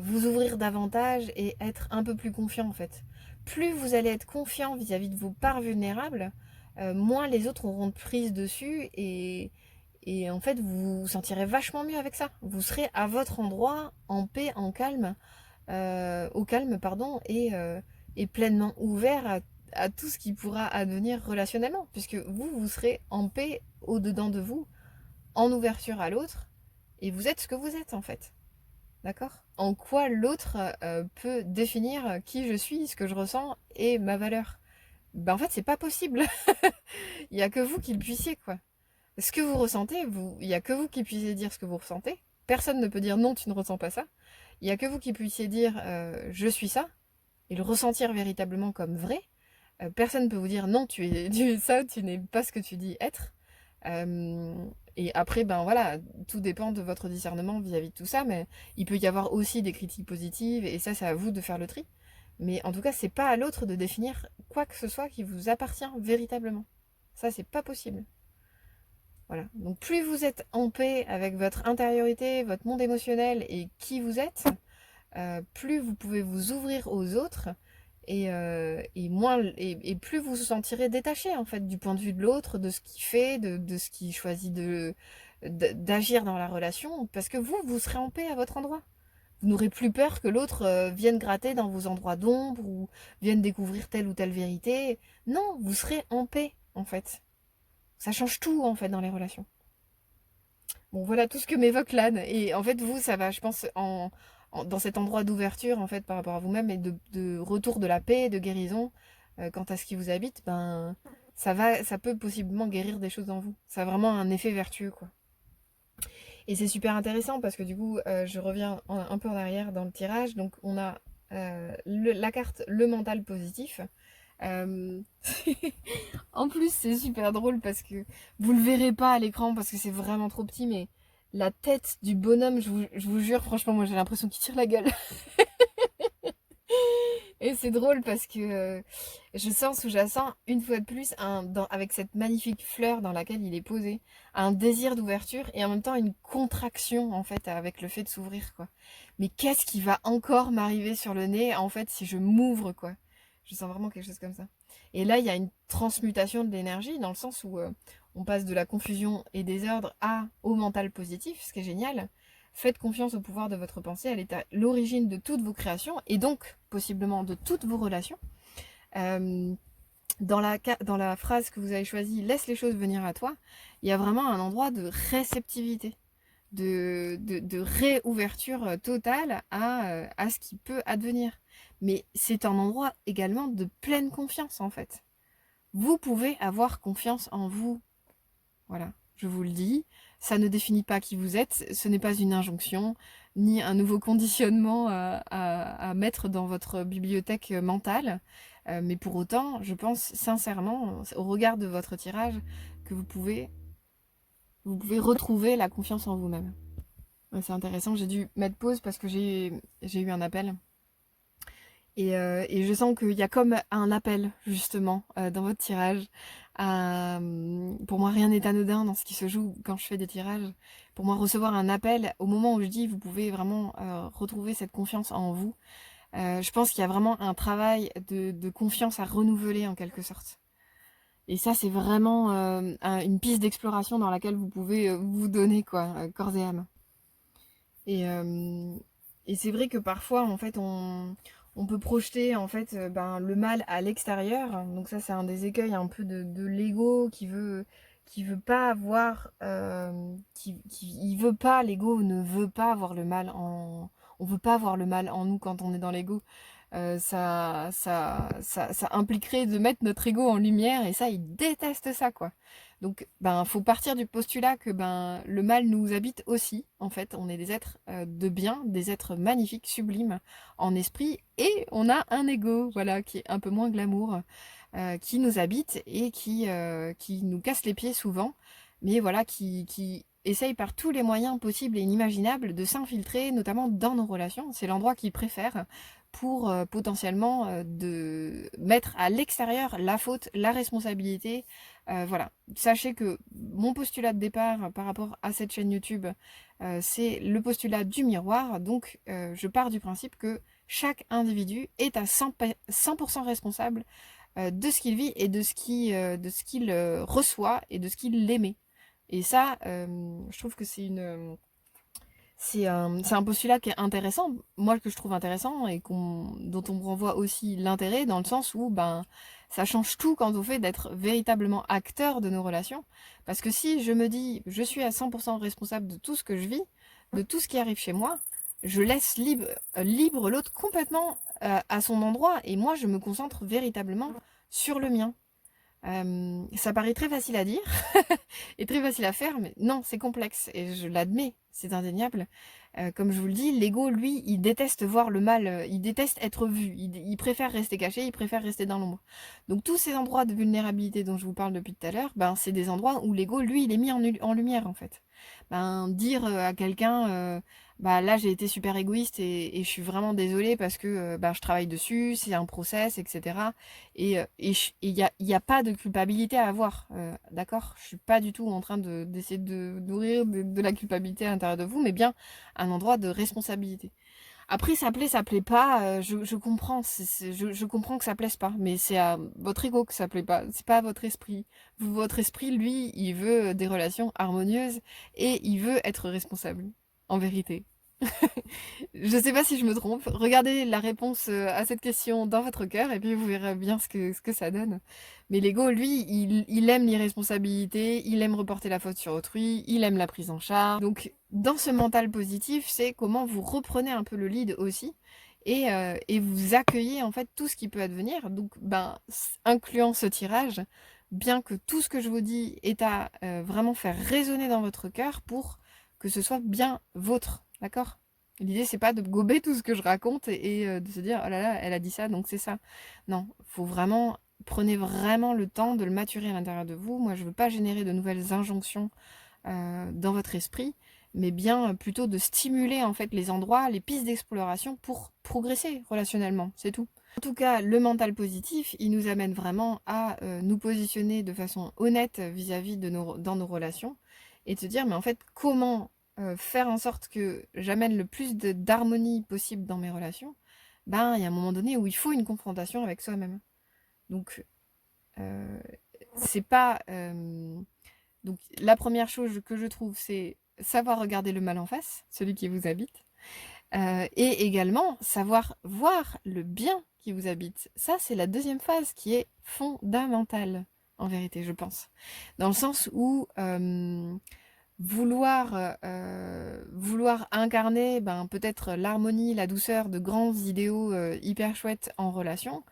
S1: vous ouvrir davantage et être un peu plus confiant, en fait. Plus vous allez être confiant vis-à-vis de vos parts vulnérables, moins les autres auront de prise dessus et en fait, vous vous sentirez vachement mieux avec ça. Vous serez à votre endroit, en paix, en calme, au calme, pardon, et pleinement ouvert à tout ce qui pourra advenir relationnellement, puisque vous, vous serez en paix au-dedans de vous, en ouverture à l'autre, et vous êtes ce que vous êtes en fait. D'accord? En quoi l'autre peut définir qui je suis, ce que je ressens et ma valeur? Ben en fait, c'est pas possible. Il y a que vous qui le puissiez, quoi. Ce que vous ressentez, il y a que vous qui puissiez dire ce que vous ressentez. Personne ne peut dire non, tu ne ressens pas ça. Il y a que vous qui puissiez dire je suis ça et le ressentir véritablement comme vrai. Personne ne peut vous dire non, tu es ça, tu n'es pas ce que tu dis être. Euh, et après, ben voilà, tout dépend de votre discernement vis-à-vis de tout ça, mais il peut y avoir aussi des critiques positives, et ça, c'est à vous de faire le tri. Mais en tout cas, c'est pas à l'autre de définir quoi que ce soit qui vous appartient véritablement. Ça, c'est pas possible. Voilà. Donc, plus vous êtes en paix avec votre intériorité, votre monde émotionnel et qui vous êtes, plus vous pouvez vous ouvrir aux autres et plus vous vous sentirez détaché en fait du point de vue de l'autre, de ce qu'il fait, de ce qu'il choisit d'agir dans la relation, parce que vous serez en paix à votre endroit. Vous n'aurez plus peur que l'autre vienne gratter dans vos endroits d'ombre ou vienne découvrir telle ou telle vérité. Non, vous serez en paix en fait. Ça change tout en fait dans les relations. Bon, voilà tout ce que m'évoque l'âne. Et en fait, vous, ça va, je pense, dans cet endroit d'ouverture, en fait, par rapport à vous-même et de retour de la paix, de guérison, quant à ce qui vous habite, ben, ça peut possiblement guérir des choses en vous. Ça a vraiment un effet vertueux, quoi. Et c'est super intéressant parce que du coup, je reviens un peu en arrière dans le tirage. Donc, on a la carte le mental positif. Euh, En plus, c'est super drôle parce que vous le verrez pas à l'écran parce que c'est vraiment trop petit, mais la tête du bonhomme, je vous jure, franchement, moi j'ai l'impression qu'il tire la gueule. Et c'est drôle parce que je sens sous-jacent, une fois de plus, avec cette magnifique fleur dans laquelle il est posé, un désir d'ouverture et en même temps une contraction, en fait, avec le fait de s'ouvrir, quoi. Mais qu'est-ce qui va encore m'arriver sur le nez, en fait, si je m'ouvre, quoi? Je sens vraiment quelque chose comme ça. Et là, il y a une transmutation de l'énergie, dans le sens où on passe de la confusion et des ordres au mental positif, ce qui est génial. Faites confiance au pouvoir de votre pensée, elle est à l'origine de toutes vos créations et donc possiblement de toutes vos relations. Euh, dans la phrase que vous avez choisie, laisse les choses venir à toi, il y a vraiment un endroit de réceptivité, de réouverture totale à ce qui peut advenir. Mais c'est un endroit également de pleine confiance en fait. Vous pouvez avoir confiance en vous. Voilà, je vous le dis, ça ne définit pas qui vous êtes, ce n'est pas une injonction, ni un nouveau conditionnement à mettre dans votre bibliothèque mentale. Mais pour autant, je pense sincèrement, au regard de votre tirage, que vous pouvez retrouver la confiance en vous-même. Ouais, c'est intéressant, j'ai dû mettre pause parce que j'ai eu un appel. Et je sens qu'il y a comme un appel, justement, dans votre tirage. Pour moi, rien n'est anodin dans ce qui se joue quand je fais des tirages. Pour moi, recevoir un appel, au moment où je dis, vous pouvez vraiment retrouver cette confiance en vous. Je pense qu'il y a vraiment un travail de confiance à renouveler, en quelque sorte. Et ça, c'est vraiment une piste d'exploration dans laquelle vous pouvez vous donner, quoi, corps et âme. Et, euh, et c'est vrai que parfois, en fait, on peut projeter en fait ben, le mal à l'extérieur. Donc ça, c'est un des écueils un peu de l'ego qui veut pas avoir, il veut pas, l'ego ne veut pas avoir le mal on veut pas avoir le mal en nous quand on est dans l'ego. Ça impliquerait de mettre notre ego en lumière et ça, il déteste ça, quoi. Donc, ben, faut partir du postulat que ben le mal nous habite aussi. En fait, on est des êtres de bien, des êtres magnifiques, sublimes en esprit, et on a un ego, voilà, qui est un peu moins glamour, qui nous habite et qui nous casse les pieds souvent, mais voilà, qui essaye par tous les moyens possibles et inimaginables de s'infiltrer, notamment dans nos relations. C'est l'endroit qu'il préfère pour potentiellement de mettre à l'extérieur la faute, la responsabilité. Voilà. Sachez que mon postulat de départ par rapport à cette chaîne YouTube, c'est le postulat du miroir. Donc, je pars du principe que chaque individu est à 100% responsable de ce qu'il vit et de ce qu'il reçoit et de ce qu'il aimait. Et ça, je trouve que c'est un postulat qui est intéressant, moi que je trouve intéressant et dont on me renvoie aussi l'intérêt dans le sens où ben ça change tout quand on fait d'être véritablement acteur de nos relations. Parce que si je me dis je suis à 100% responsable de tout ce que je vis, de tout ce qui arrive chez moi, je laisse libre l'autre complètement à son endroit et moi je me concentre véritablement sur le mien. Ça paraît très facile à dire et très facile à faire, mais non, c'est complexe et je l'admets, c'est indéniable. Comme je vous le dis, l'ego, lui, il déteste voir le mal, il déteste être vu, il préfère rester caché, il préfère rester dans l'ombre. Donc tous ces endroits de vulnérabilité dont je vous parle depuis tout à l'heure, ben, c'est des endroits où l'ego, lui, il est mis en lumière en fait. Ben, dire à quelqu'un, bah là j'ai été super égoïste et je suis vraiment désolée parce que ben, je travaille dessus, c'est un process, etc. Il y a pas de culpabilité à avoir, d'accord? Je suis pas du tout en train d'essayer de nourrir de la culpabilité à l'intérieur de vous, mais bien un endroit de responsabilité. Après, ça plaît pas, je comprends, je comprends que ça plaise pas, mais c'est à votre ego que ça plaît pas, c'est pas à votre esprit. Votre esprit, lui, il veut des relations harmonieuses et il veut être responsable, en vérité. Je sais pas si je me trompe. Regardez la réponse à cette question dans votre cœur et puis vous verrez bien ce que ça donne. Mais l'ego, lui, il aime l'irresponsabilité, il aime reporter la faute sur autrui, il aime la prise en charge. Donc, dans ce mental positif, c'est comment vous reprenez un peu le lead aussi et vous accueillez en fait tout ce qui peut advenir. Donc, ben, incluant ce tirage, bien que tout ce que je vous dis est à vraiment faire résonner dans votre cœur pour que ce soit bien vôtre. D'accord? L'idée, c'est pas de gober tout ce que je raconte et de se dire, oh là là, elle a dit ça, donc c'est ça. Non, faut vraiment prenez vraiment le temps de le maturer à l'intérieur de vous. Moi, je veux pas générer de nouvelles injonctions dans votre esprit, mais bien plutôt de stimuler en fait les endroits, les pistes d'exploration pour progresser relationnellement, c'est tout. En tout cas, le mental positif, il nous amène vraiment à nous positionner de façon honnête vis-à-vis de dans nos relations et de se dire, mais en fait, comment faire en sorte que j'amène le plus d'harmonie possible dans mes relations. Ben, il y a un moment donné où il faut une confrontation avec soi-même. Donc, c'est pas... donc, la première chose que je trouve, c'est savoir regarder le mal en face, celui qui vous habite, et également savoir voir le bien qui vous habite. Ça, c'est la deuxième phase qui est fondamentale, en vérité, je pense. Dans le sens où vouloir incarner peut-être l'harmonie, la douceur de grands idéaux hyper chouettes en relation,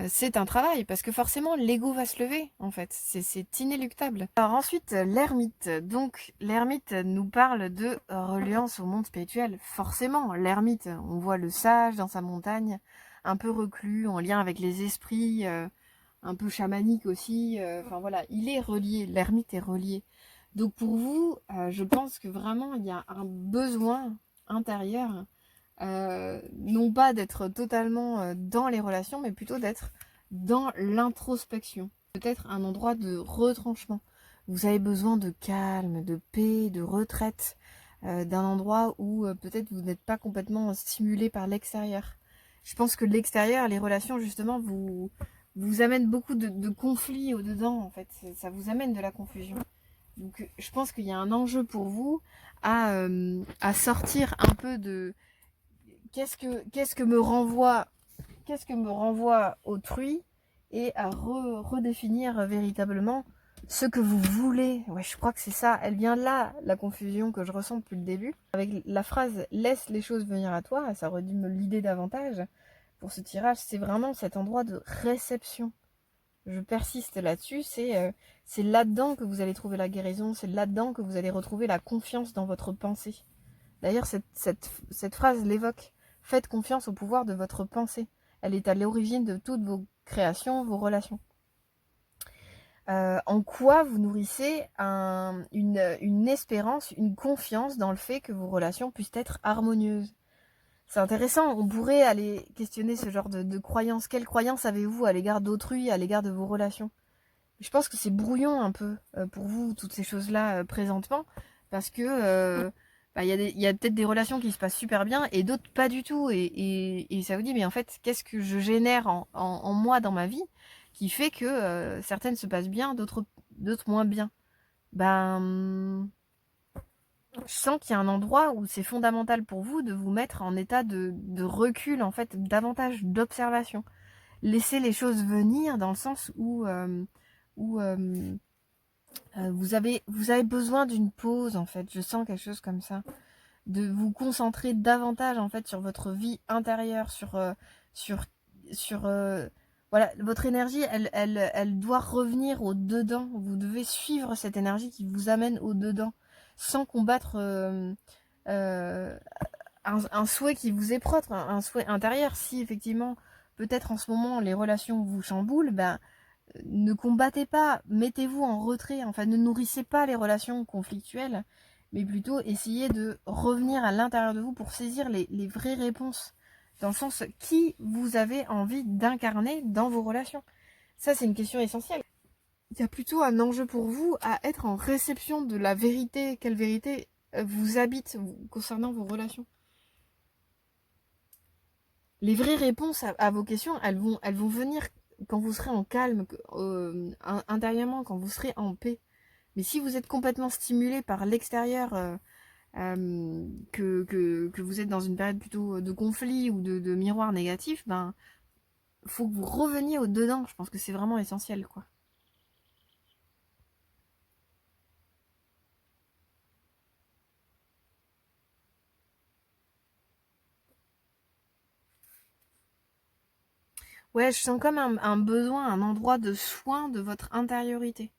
S1: c'est un travail, parce que forcément, l'ego va se lever, en fait. C'est inéluctable. Alors ensuite, l'ermite. Donc, l'ermite nous parle de reliance au monde spirituel. Forcément, l'ermite, on voit le sage dans sa montagne, un peu reclus, en lien avec les esprits, un peu chamanique aussi. Enfin voilà, il est relié, l'ermite est relié. Donc pour vous, je pense que vraiment, il y a un besoin intérieur non pas d'être totalement dans les relations, mais plutôt d'être dans l'introspection. Peut-être un endroit de retranchement. Vous avez besoin de calme, de paix, de retraite, d'un endroit où peut-être vous n'êtes pas complètement stimulé par l'extérieur. Je pense que l'extérieur, les relations, justement, vous amènent beaucoup de conflits au-dedans, en fait. Ça vous amène de la confusion. Donc je pense qu'il y a un enjeu pour vous à sortir un peu de qu'est-ce que me renvoie autrui et à redéfinir véritablement ce que vous voulez. Ouais, je crois que c'est ça. Elle vient là, la confusion que je ressens depuis le début. Avec la phrase laisse les choses venir à toi, ça aurait dû me l'idée davantage pour ce tirage. C'est vraiment cet endroit de réception. Je persiste là-dessus. C'est là-dedans que vous allez trouver la guérison. C'est là-dedans que vous allez retrouver la confiance dans votre pensée. D'ailleurs, cette phrase l'évoque. Faites confiance au pouvoir de votre pensée. Elle est à l'origine de toutes vos créations, vos relations. En quoi vous nourrissez une espérance, une confiance dans le fait que vos relations puissent être harmonieuses. C'est intéressant, on pourrait aller questionner ce genre de croyances. Quelles croyances avez-vous à l'égard d'autrui, à l'égard de vos relations? Je pense que c'est brouillon un peu pour vous, toutes ces choses-là présentement, parce que il y a peut-être des relations qui se passent super bien et d'autres pas du tout. Et ça vous dit, mais en fait, qu'est-ce que je génère en moi dans ma vie qui fait que certaines se passent bien, d'autres moins bien? Ben, je sens qu'il y a un endroit où c'est fondamental pour vous de vous mettre en état de recul, en fait, davantage d'observation. Laissez les choses venir dans le sens où vous avez besoin d'une pause, en fait. Je sens quelque chose comme ça. De vous concentrer davantage, en fait, sur votre vie intérieure, sur, voilà, votre énergie, elle doit revenir au dedans. Vous devez suivre cette énergie qui vous amène au dedans, sans combattre un souhait qui vous est propre, un souhait intérieur. Si effectivement, peut-être en ce moment, les relations vous chamboulent, ben ne combattez pas, mettez-vous en retrait, enfin ne nourrissez pas les relations conflictuelles, mais plutôt essayez de revenir à l'intérieur de vous pour saisir les vraies réponses, dans le sens qui vous avez envie d'incarner dans vos relations. Ça, c'est une question essentielle. Il y a plutôt un enjeu pour vous à être en réception de la vérité, quelle vérité vous habite concernant vos relations. Les vraies réponses à vos questions, elles vont venir quand vous serez en calme, intérieurement, quand vous serez en paix. Mais si vous êtes complètement stimulé par l'extérieur, que vous êtes dans une période plutôt de conflit ou de miroir négatif, ben faut que vous reveniez au dedans. Je pense que c'est vraiment essentiel, quoi. Ouais, je sens comme un besoin, un endroit de soin de votre intériorité.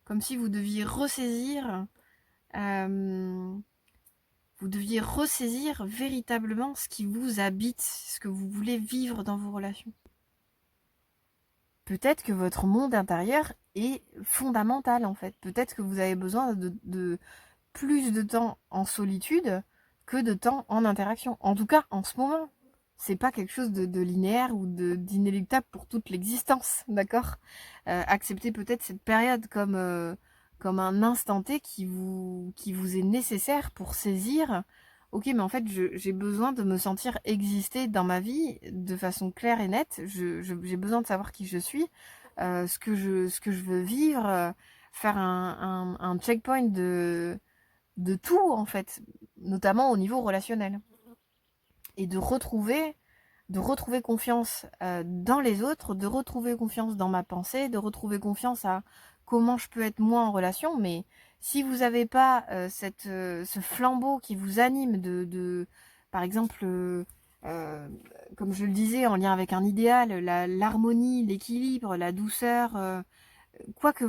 S1: Comme si vous deviez ressaisir euh, vous deviez ressaisir véritablement ce qui vous habite, ce que vous voulez vivre dans vos relations. peut-être que votre monde intérieur est fondamental en fait. Peut-être que vous avez besoin de plus de temps en solitude que de temps en interaction. En tout cas, en ce moment, c'est pas quelque chose de linéaire ou d'inéluctable pour toute l'existence, d'accord. Acceptez peut-être cette période comme un instant T qui vous est nécessaire pour saisir. Ok, mais en fait, j'ai besoin de me sentir exister dans ma vie de façon claire et nette. J'ai besoin de savoir qui je suis, ce que je veux vivre, faire un checkpoint de tout, en fait, notamment au niveau relationnel. Et de retrouver confiance dans les autres, de retrouver confiance dans ma pensée, de retrouver confiance à comment je peux être moi en relation. Mais si vous n'avez pas ce flambeau qui vous anime par exemple, comme je le disais, en lien avec un idéal, l'harmonie, l'équilibre, la douceur, quoi que,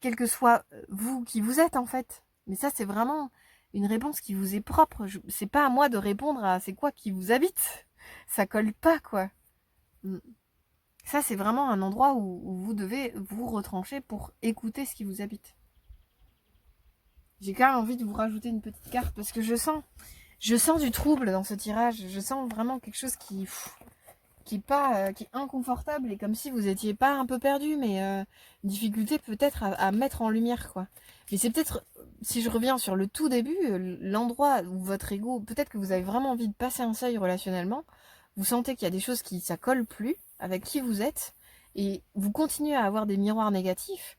S1: quel que soit vous qui vous êtes en fait. Mais ça, c'est vraiment une réponse qui vous est propre. C'est pas à moi de répondre à c'est quoi qui vous habite. Ça colle pas, quoi. Mm. Ça, c'est vraiment un endroit où vous devez vous retrancher pour écouter ce qui vous habite. J'ai quand même envie de vous rajouter une petite carte parce que je sens du trouble dans ce tirage. Je sens vraiment quelque chose qui est inconfortable et comme si vous étiez pas un peu perdu, mais une difficulté peut-être à mettre en lumière, quoi. Mais c'est peut-être, si je reviens sur le tout début, l'endroit où votre ego, peut-être que vous avez vraiment envie de passer un seuil relationnellement, vous sentez qu'il y a des choses qui ça colle plus avec qui vous êtes et vous continuez à avoir des miroirs négatifs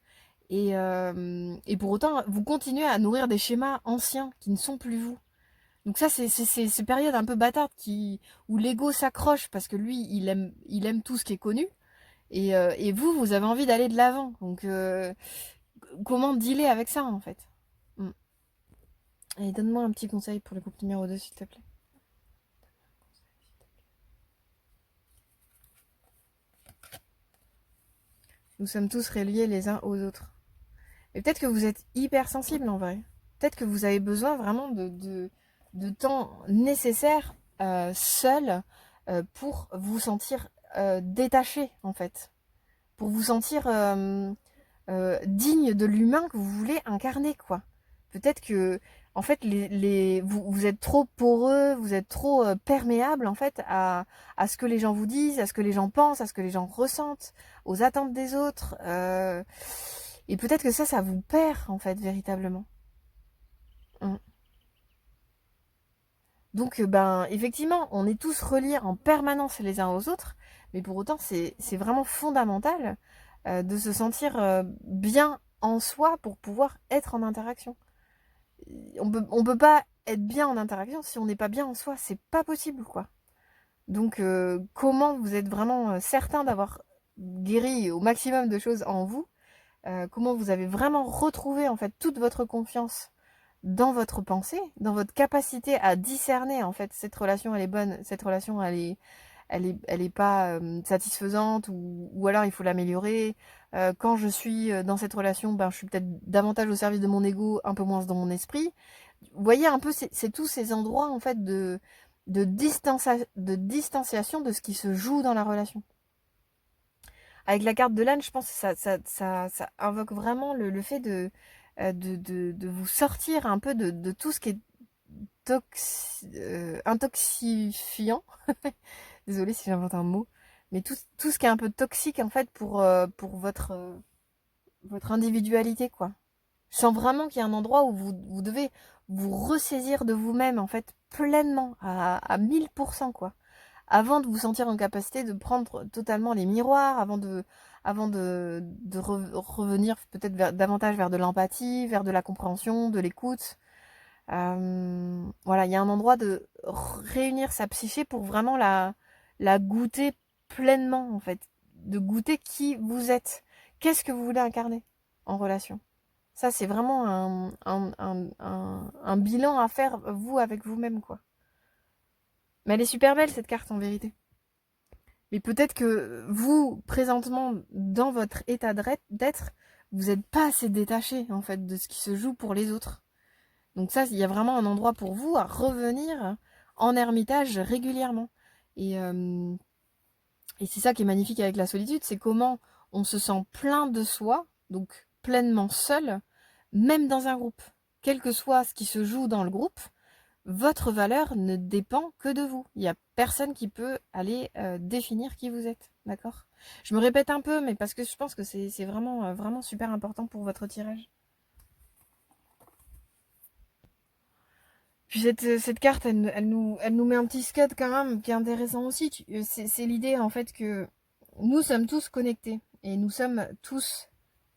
S1: et pour autant vous continuez à nourrir des schémas anciens qui ne sont plus vous. Donc ça, c'est ces périodes un peu bâtardes où l'ego s'accroche parce que lui, il aime tout ce qui est connu. Et vous avez envie d'aller de l'avant. Donc comment dealer avec ça en fait? Mm. Allez, donne-moi un petit conseil pour le groupe numéro 2, s'il te plaît. Nous sommes tous reliés les uns aux autres. Et peut-être que vous êtes hyper sensible en vrai. Peut-être que vous avez besoin vraiment de temps nécessaire seul pour vous sentir détaché en fait. Pour vous sentir digne de l'humain que vous voulez incarner, quoi. Peut-être que, en fait, vous êtes trop poreux, vous êtes trop perméable, en fait, à ce que les gens vous disent, à ce que les gens pensent, à ce que les gens ressentent, aux attentes des autres. Et peut-être que ça vous perd, en fait, véritablement. Mm. Donc, ben, effectivement, on est tous reliés en permanence les uns aux autres, mais pour autant, c'est vraiment fondamental de se sentir bien en soi pour pouvoir être en interaction. On peut pas être bien en interaction si on n'est pas bien en soi, c'est pas possible, quoi. Donc, comment vous êtes vraiment certain d'avoir guéri au maximum de choses en vous, comment vous avez vraiment retrouvé en fait toute votre confiance dans votre pensée, dans votre capacité à discerner en fait cette relation elle est bonne, cette relation elle est pas satisfaisante ou alors il faut l'améliorer. Quand je suis dans cette relation, ben je suis peut-être davantage au service de mon ego, un peu moins dans mon esprit. Vous voyez un peu, c'est tous ces endroits en fait de distanciation de ce qui se joue dans la relation. Avec la carte de l'âne, je pense que ça invoque vraiment le fait de vous sortir un peu de tout ce qui est intoxifiant. Désolée si j'invente un mot. Mais tout ce qui est un peu toxique en fait pour votre individualité, quoi. Je sens vraiment qu'il y a un endroit où vous devez vous ressaisir de vous-même en fait pleinement à 1000%, quoi, avant de vous sentir en capacité de prendre totalement les miroirs, avant de revenir peut-être davantage vers de l'empathie, vers de la compréhension, de l'écoute. Voilà, il y a un endroit de réunir sa psyché pour vraiment la goûter pleinement en fait, de goûter qui vous êtes, qu'est-ce que vous voulez incarner en relation. Ça, c'est vraiment un bilan à faire, vous, avec vous-même, quoi. Mais elle est super belle, cette carte, en vérité. Mais peut-être que vous, présentement, dans votre état d'être, vous n'êtes pas assez détaché, en fait, de ce qui se joue pour les autres. Donc ça, il y a vraiment un endroit pour vous à revenir en ermitage régulièrement. Et Et c'est ça qui est magnifique avec la solitude, c'est comment on se sent plein de soi, donc pleinement seul, même dans un groupe. Quel que soit ce qui se joue dans le groupe, votre valeur ne dépend que de vous. Il n'y a personne qui peut aller définir qui vous êtes, d'accord? Je me répète un peu, mais parce que je pense que c'est vraiment, vraiment super important pour votre tirage. Puis cette carte, elle nous met un petit scud quand même, qui est intéressant aussi. C'est l'idée en fait que nous sommes tous connectés et nous sommes tous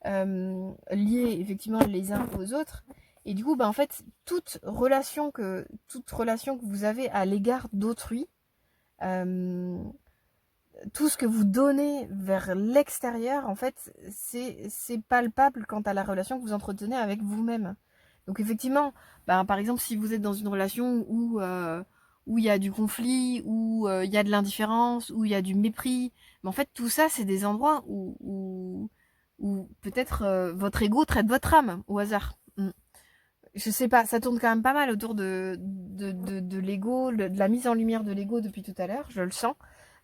S1: liés effectivement les uns aux autres. Et du coup, bah, en fait, toute relation que vous avez à l'égard d'autrui, euh, tout ce que vous donnez vers l'extérieur, en fait, c'est palpable quant à la relation que vous entretenez avec vous-même. Donc effectivement, bah, par exemple, si vous êtes dans une relation où il y a du conflit, où il y a de l'indifférence, où il y a du mépris, mais en fait, tout ça, c'est des endroits où peut-être votre ego traite votre âme au hasard. Je sais pas, ça tourne quand même pas mal autour de l'ego, de la mise en lumière de l'ego depuis tout à l'heure, je le sens.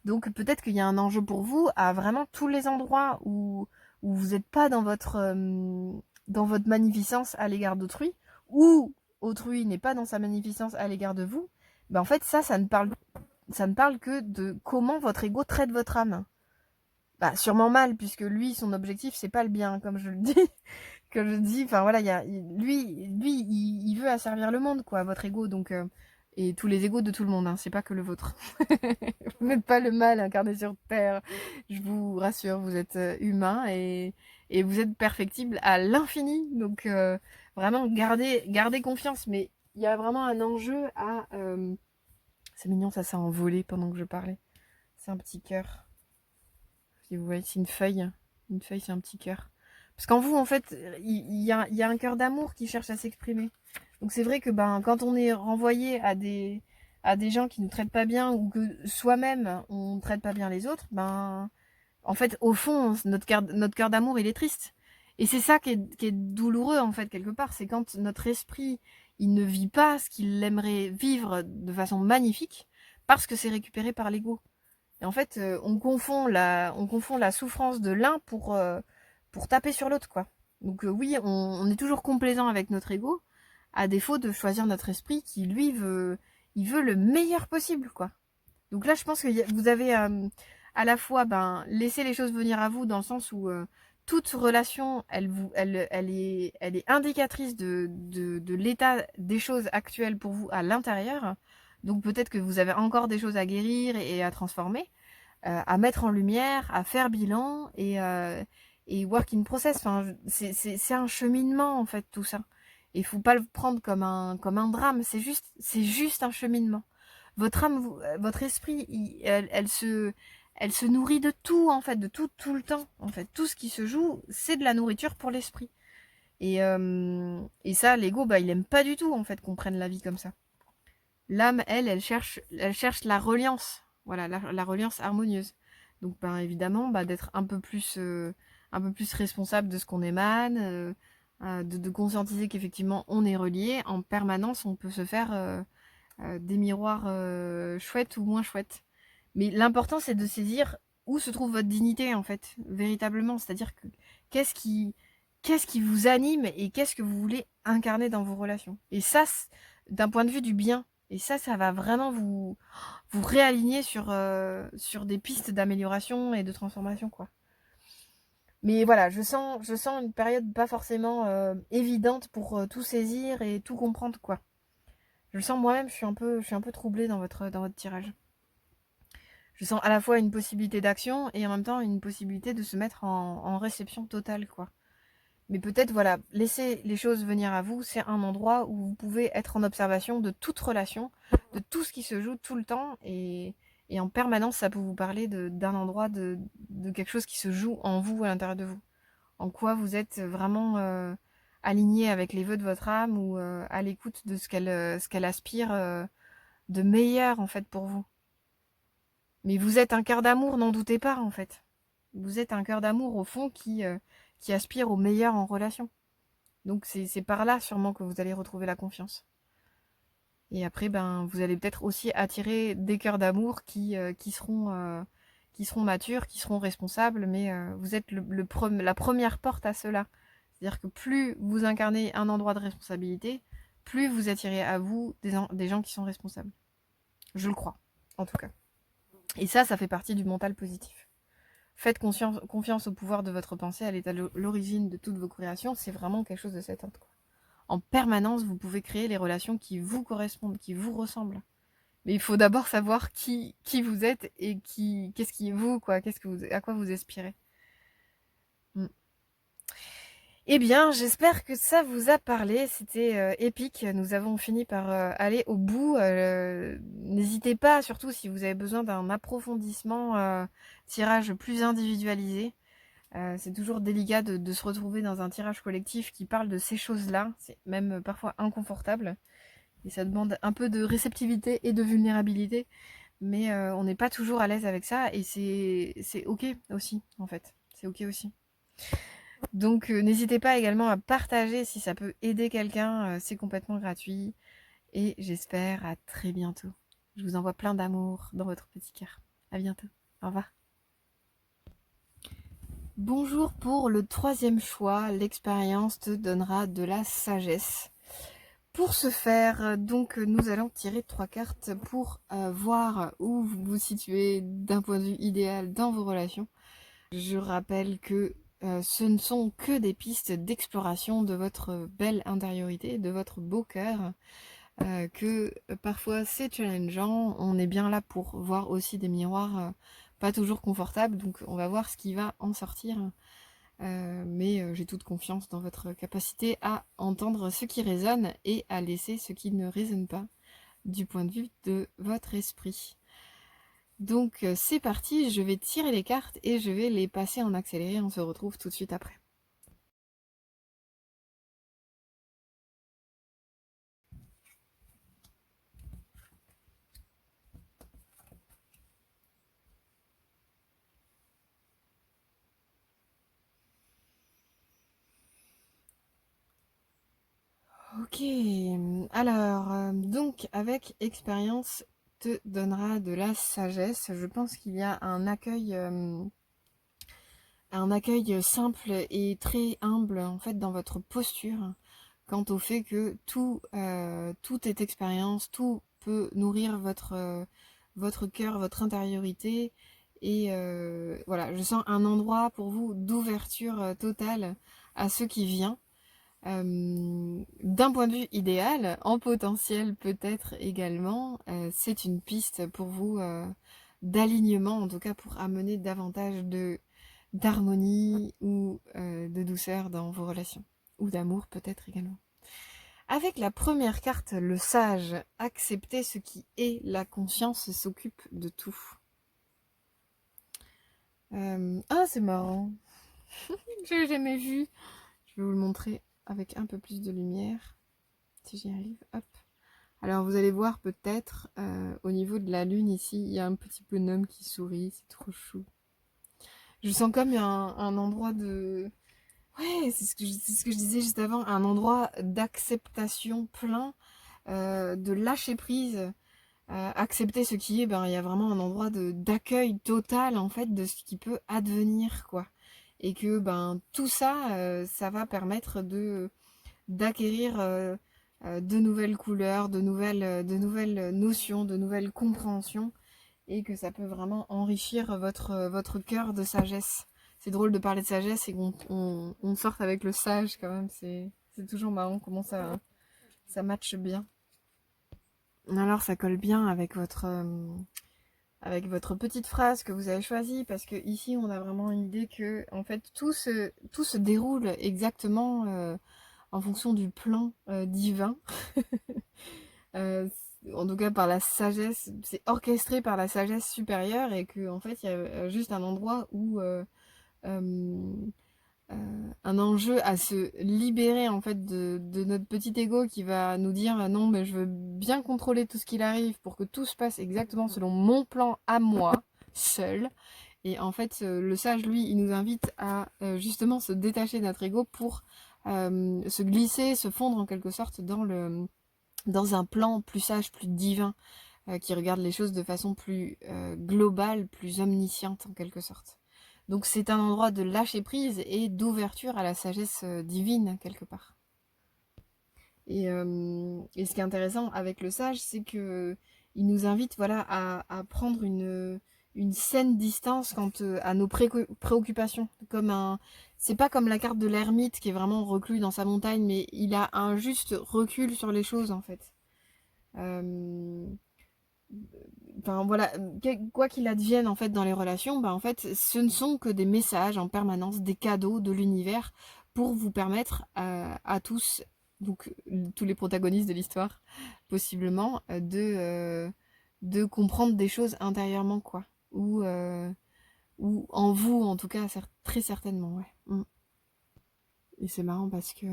S1: Donc peut-être qu'il y a un enjeu pour vous à vraiment tous les endroits où vous n'êtes pas dans votre magnificence à l'égard d'autrui, ou autrui n'est pas dans sa magnificence à l'égard de vous. Ben en fait, ça ne parle que de comment votre ego traite votre âme. Bah, sûrement mal, puisque lui, son objectif, c'est pas le bien, comme je le dis. Que je dis, enfin voilà, il veut asservir le monde, quoi, votre ego, donc, et tous les égos de tout le monde, hein, c'est pas que le vôtre. Vous n'êtes pas le mal incarné sur Terre, je vous rassure, vous êtes humain et vous êtes perfectible à l'infini, donc vraiment, gardez confiance, mais il y a vraiment un enjeu à... c'est mignon, ça s'est envolé pendant que je parlais. C'est un petit cœur. Si vous voyez, c'est une feuille. Une feuille, c'est un petit cœur. Parce qu'en vous, en fait, il y a un cœur d'amour qui cherche à s'exprimer. Donc c'est vrai que ben, quand on est renvoyé à des gens qui nous traitent pas bien ou que soi-même, on ne traite pas bien les autres, ben, en fait, au fond, notre cœur d'amour, il est triste. Et c'est ça qui est douloureux, en fait, quelque part. C'est quand notre esprit, il ne vit pas ce qu'il aimerait vivre de façon magnifique parce que c'est récupéré par l'ego. Et en fait, on confond la souffrance de l'un pour taper sur l'autre, quoi. Donc oui, on est toujours complaisant avec notre ego, à défaut de choisir notre esprit qui, lui, il veut le meilleur possible, quoi. Donc là, je pense que vous avez à la fois ben, laissé les choses venir à vous, dans le sens où toute relation, elle est indicatrice de l'état des choses actuelles pour vous à l'intérieur. Donc peut-être que vous avez encore des choses à guérir et à transformer, à mettre en lumière, à faire bilan et work in process. Enfin, c'est un cheminement en fait tout ça. Il faut pas le prendre comme un drame. C'est juste un cheminement. Votre âme, votre esprit, elle se nourrit de tout en fait, de tout le temps en fait. Tout ce qui se joue, c'est de la nourriture pour l'esprit. Et ça, l'ego, bah, il aime pas du tout en fait qu'on prenne la vie comme ça. L'âme, elle cherche la reliance, voilà, la reliance harmonieuse. Donc, ben, évidemment, bah, d'être un peu plus responsable de ce qu'on émane, de conscientiser qu'effectivement on est relié. En permanence, on peut se faire des miroirs chouettes ou moins chouettes. Mais l'important, c'est de saisir où se trouve votre dignité, en fait, véritablement. C'est-à-dire que qu'est-ce qui, qu'est-ce qui vous anime et qu'est-ce que vous voulez incarner dans vos relations. Et ça, d'un point de vue du bien. Et ça va vraiment vous réaligner sur des pistes d'amélioration et de transformation, quoi. Mais voilà, je sens une période pas forcément évidente pour tout saisir et tout comprendre, quoi. Je le sens moi-même, je suis un peu troublée dans votre tirage. Je sens à la fois une possibilité d'action et en même temps une possibilité de se mettre en réception totale, quoi. Mais peut-être, voilà, laisser les choses venir à vous, c'est un endroit où vous pouvez être en observation de toute relation, de tout ce qui se joue tout le temps, et en permanence, ça peut vous parler d'un endroit, de quelque chose qui se joue en vous, à l'intérieur de vous. En quoi vous êtes vraiment aligné avec les vœux de votre âme ou à l'écoute de ce qu'elle aspire de meilleur, en fait, pour vous. Mais vous êtes un cœur d'amour, n'en doutez pas, en fait. Vous êtes un cœur d'amour, au fond, qui aspire au meilleur en relation. Donc c'est par là sûrement que vous allez retrouver la confiance. Et après, ben, vous allez peut-être aussi attirer des cœurs d'amour qui qui seront matures, qui seront responsables, mais vous êtes la première porte à cela. C'est-à-dire que plus vous incarnez un endroit de responsabilité, plus vous attirez à vous des gens qui sont responsables. Je le crois, en tout cas. Et ça fait partie du mental positif. Faites confiance au pouvoir de votre pensée, elle est à l'origine de toutes vos créations, c'est vraiment quelque chose de cet ordre, quoi. En permanence, vous pouvez créer les relations qui vous correspondent, qui vous ressemblent. Mais il faut d'abord savoir qui vous êtes et qu'est-ce qui est vous, quoi, à quoi vous aspirez. Eh bien, j'espère que ça vous a parlé. C'était épique. Nous avons fini par aller au bout. N'hésitez pas, surtout si vous avez besoin d'un approfondissement, tirage plus individualisé. C'est toujours délicat de se retrouver dans un tirage collectif qui parle de ces choses-là. C'est même parfois inconfortable. Et ça demande un peu de réceptivité et de vulnérabilité. Mais on n'est pas toujours à l'aise avec ça. Et c'est OK aussi, en fait. C'est OK aussi. Donc n'hésitez pas également à partager si ça peut aider quelqu'un, c'est complètement gratuit. Et j'espère à très bientôt. Je vous envoie plein d'amour dans votre petit cœur. À bientôt. Au revoir. Bonjour pour le 3e choix, l'expérience te donnera de la sagesse. Pour ce faire, donc nous allons tirer 3 cartes pour voir où vous vous situez d'un point de vue idéal dans vos relations. Je rappelle que ce ne sont que des pistes d'exploration de votre belle intériorité, de votre beau cœur, que parfois c'est challengeant. On est bien là pour voir aussi des miroirs pas toujours confortables, donc on va voir ce qui va en sortir. Mais j'ai toute confiance dans votre capacité à entendre ce qui résonne et à laisser ce qui ne résonne pas du point de vue de votre esprit. Donc c'est parti, je vais tirer les cartes et je vais les passer en accéléré, on se retrouve tout de suite après. Ok, alors donc avec expérience te donnera de la sagesse. Je pense qu'il y a un accueil simple et très humble en fait dans votre posture quant au fait que tout est expérience, tout peut nourrir votre cœur, votre intériorité. Et voilà, je sens un endroit pour vous d'ouverture totale à ce qui vient. D'un point de vue idéal, en potentiel peut-être également, c'est une piste pour vous d'alignement, en tout cas pour amener davantage d'harmonie ou de douceur dans vos relations, ou d'amour peut-être également. Avec la première carte, le sage, accepter ce qui est, la conscience s'occupe de tout. Ah, c'est marrant. Je l'ai jamais vu. Je vais vous le montrer avec un peu plus de lumière. Si j'y arrive, hop. Alors vous allez voir peut-être au niveau de la lune ici, il y a un petit bonhomme qui sourit, c'est trop chou. Je sens comme un endroit de... Ouais, c'est ce que je disais juste avant, un endroit d'acceptation plein, de lâcher prise, accepter ce qui est, ben il y a vraiment un endroit d'accueil total en fait de ce qui peut advenir, quoi. Et que ben tout ça, ça va permettre d'acquérir de nouvelles couleurs, de nouvelles notions, de nouvelles compréhensions, et que ça peut vraiment enrichir votre cœur de sagesse. C'est drôle de parler de sagesse et qu'on sorte avec le sage quand même, c'est toujours marrant comment ça matche bien. Alors ça colle bien avec votre petite phrase que vous avez choisie, parce que ici on a vraiment une idée que en fait tout se déroule exactement en fonction du plan divin. En tout cas par la sagesse, c'est orchestré par la sagesse supérieure, et que en fait il y a juste un endroit où un enjeu à se libérer en fait de notre petit ego qui va nous dire non mais je veux bien contrôler tout ce qu'il arrive pour que tout se passe exactement selon mon plan à moi seul. Et en fait le sage lui il nous invite à justement se détacher de notre ego pour se glisser, se fondre en quelque sorte dans un plan plus sage, plus divin, qui regarde les choses de façon plus globale, plus omnisciente en quelque sorte. Donc c'est un endroit de lâcher prise et d'ouverture à la sagesse divine quelque part. Et ce qui est intéressant avec le sage, c'est que il nous invite voilà, à prendre une saine distance quant à nos préoccupations. C'est pas comme la carte de l'ermite qui est vraiment reclus dans sa montagne, mais il a un juste recul sur les choses en fait. Euh, Enfin voilà, quoi qu'il advienne en fait dans les relations, bah, en fait, ce ne sont que des messages en permanence, des cadeaux de l'univers pour vous permettre à tous, donc tous les protagonistes de l'histoire, possiblement, de comprendre des choses intérieurement, quoi. Ou en vous, en tout cas, très certainement, ouais. Et c'est marrant parce que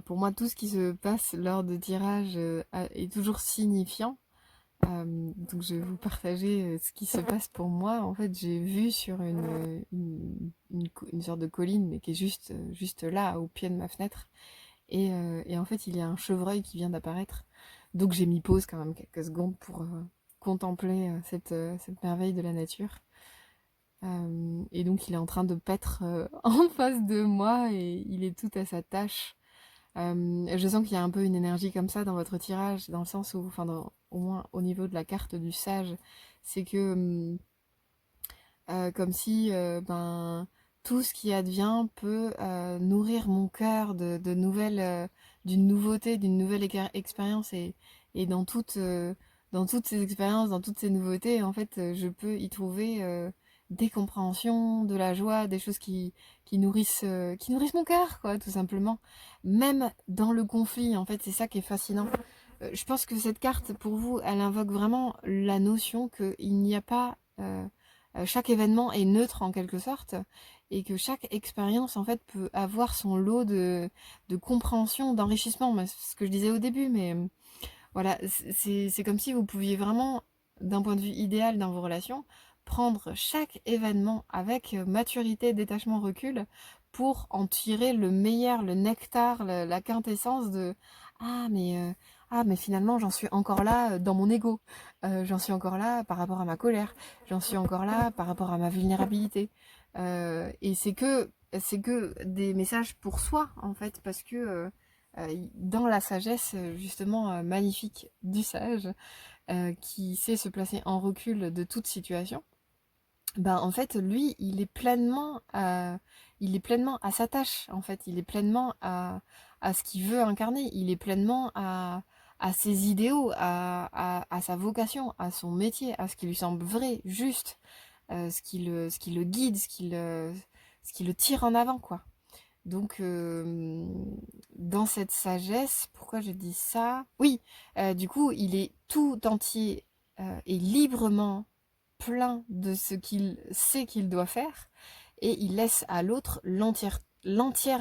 S1: pour moi, tout ce qui se passe lors de tirages est toujours signifiant. Donc je vais vous partager ce qui se passe pour moi. En fait, j'ai vu sur une sorte de colline, mais qui est juste là, au pied de ma fenêtre. Et en fait, il y a un chevreuil qui vient d'apparaître. Donc j'ai mis pause quand même quelques secondes pour contempler cette merveille de la nature. Et donc il est en train de paître en face de moi et il est tout à sa tâche. Je sens qu'il y a un peu une énergie comme ça dans votre tirage, dans le sens où, enfin, au moins au niveau de la carte du sage, c'est que comme si ben, tout ce qui advient peut nourrir mon cœur de nouvelles, d'une nouveauté, d'une nouvelle expérience et dans toutes ces expériences, dans toutes ces nouveautés, en fait, je peux y trouver des compréhensions, de la joie, des choses qui nourrissent mon cœur, quoi, tout simplement. Même dans le conflit, en fait, c'est ça qui est fascinant. Je pense que cette carte, pour vous, elle invoque vraiment la notion qu'il n'y a pas chaque événement est neutre en quelque sorte et que chaque expérience en fait peut avoir son lot de compréhension, d'enrichissement, c'est ce que je disais au début, mais voilà, c'est comme si vous pouviez vraiment, d'un point de vue idéal dans vos relations, prendre chaque événement avec maturité, détachement, recul pour en tirer le meilleur, le nectar, la quintessence de ah mais finalement j'en suis encore là dans mon ego. J'en suis encore là par rapport à ma colère, j'en suis encore là par rapport à ma vulnérabilité. Et c'est que des messages pour soi en fait parce que dans la sagesse justement magnifique du sage qui sait se placer en recul de toute situation, ben en fait lui il est pleinement à sa tâche en fait, il est pleinement à ce qu'il veut incarner, il est pleinement à ses idéaux, à sa vocation, à son métier, à ce qui lui semble vrai, juste, ce qui le guide, ce qui le tire en avant quoi. Donc, dans cette sagesse, pourquoi je dis ça? Oui, du coup, il est tout entier et librement plein de ce qu'il sait qu'il doit faire, et il laisse à l'autre l'entière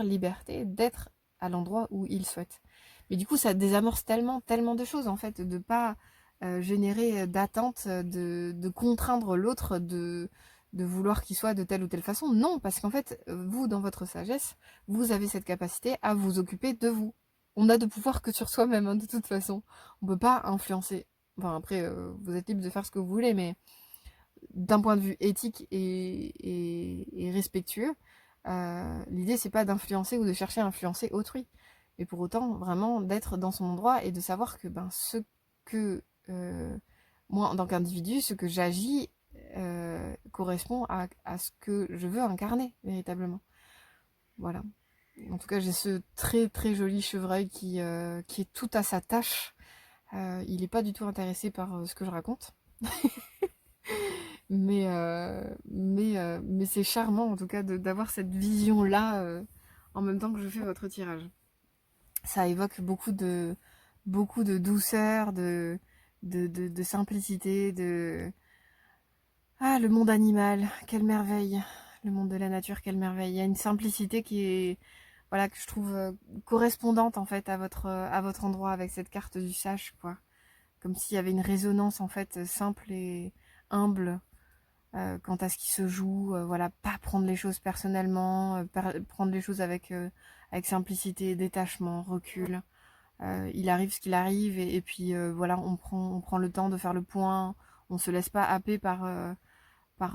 S1: liberté d'être à l'endroit où il souhaite. Mais du coup, ça désamorce tellement de choses, en fait, de pas générer d'attente, de contraindre l'autre, de vouloir qu'il soit de telle ou telle façon. Non, parce qu'en fait, vous, dans votre sagesse, vous avez cette capacité à vous occuper de vous. On n'a de pouvoir que sur soi-même, hein, de toute façon. On peut pas influencer. Enfin, après, vous êtes libre de faire ce que vous voulez, mais d'un point de vue éthique et respectueux, l'idée, c'est pas d'influencer ou de chercher à influencer autrui. Mais pour autant, vraiment, d'être dans son endroit et de savoir que ben, ce que moi, en tant qu'individu, ce que j'agis correspond à ce que je veux incarner véritablement. Voilà. En tout cas, j'ai ce très joli chevreuil qui est tout à sa tâche. Il n'est pas du tout intéressé par ce que je raconte. Mais c'est charmant en tout cas d'avoir cette vision-là en même temps que je fais votre tirage. Ça évoque beaucoup de douceur, de simplicité, Ah, le monde animal, quelle merveille. Le monde de la nature, quelle merveille. Il y a une simplicité qui est, voilà, que je trouve correspondante en fait à votre endroit avec cette carte du sage, quoi. Comme s'il y avait une résonance en fait simple et humble quant à ce qui se joue. Voilà, pas prendre les choses personnellement, prendre les choses avec simplicité, détachement, recul. il arrive ce qu'il arrive, et puis voilà, on prend le temps de faire le point, on se laisse pas happer par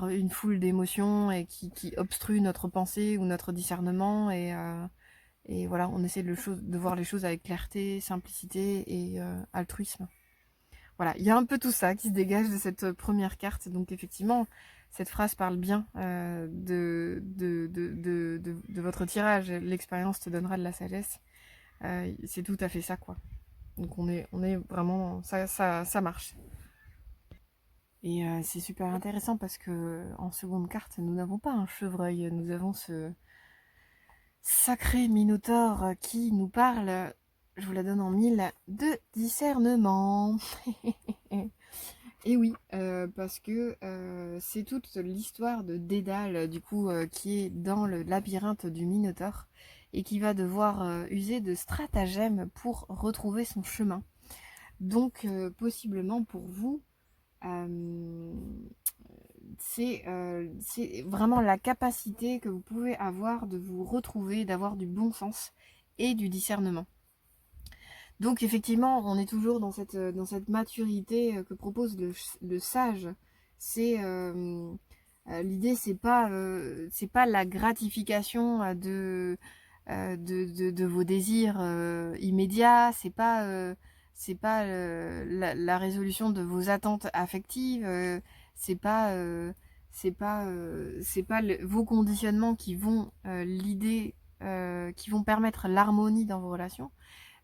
S1: une foule d'émotions et qui obstruent notre pensée ou notre discernement, et voilà, on essaie de voir les choses avec clarté, simplicité et altruisme. Voilà, il y a un peu tout ça qui se dégage de cette première carte. Donc effectivement, cette phrase parle bien de votre tirage. L'expérience te donnera de la sagesse. C'est tout à fait ça, quoi. Donc on est vraiment... Ça marche. Et c'est super intéressant parce que en seconde carte, nous n'avons pas un chevreuil. Nous avons ce sacré Minotaure qui nous parle, je vous la donne en mille, de discernement. Et oui, parce que c'est toute l'histoire de Dédale, du coup, qui est dans le labyrinthe du Minotaure et qui va devoir user de stratagèmes pour retrouver son chemin. Donc, possiblement pour vous, c'est vraiment la capacité que vous pouvez avoir de vous retrouver, d'avoir du bon sens et du discernement. Donc effectivement, on est toujours dans cette maturité que propose le sage. C'est l'idée, c'est pas la gratification de vos désirs immédiats, c'est pas la résolution de vos attentes affectives, c'est pas vos conditionnements qui vont qui vont permettre l'harmonie dans vos relations,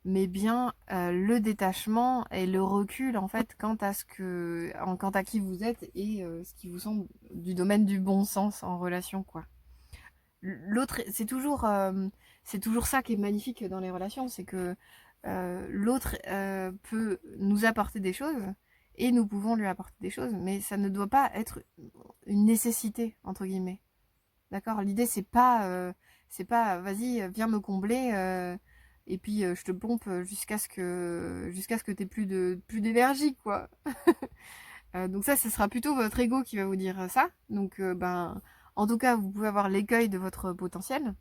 S1: mais bien le détachement et le recul en fait quant à qui vous êtes et ce qui vous semble du domaine du bon sens en relation, quoi. L'autre, c'est toujours ça qui est magnifique dans les relations, c'est que l'autre peut nous apporter des choses et nous pouvons lui apporter des choses, mais ça ne doit pas être une nécessité entre guillemets. D'accord? L'idée c'est pas vas-y viens me combler et puis je te pompe jusqu'à ce que t'aies plus d'énergie, quoi. Donc ça, ce sera plutôt votre ego qui va vous dire ça. Donc ben en tout cas, vous pouvez avoir l'écueil de votre potentiel.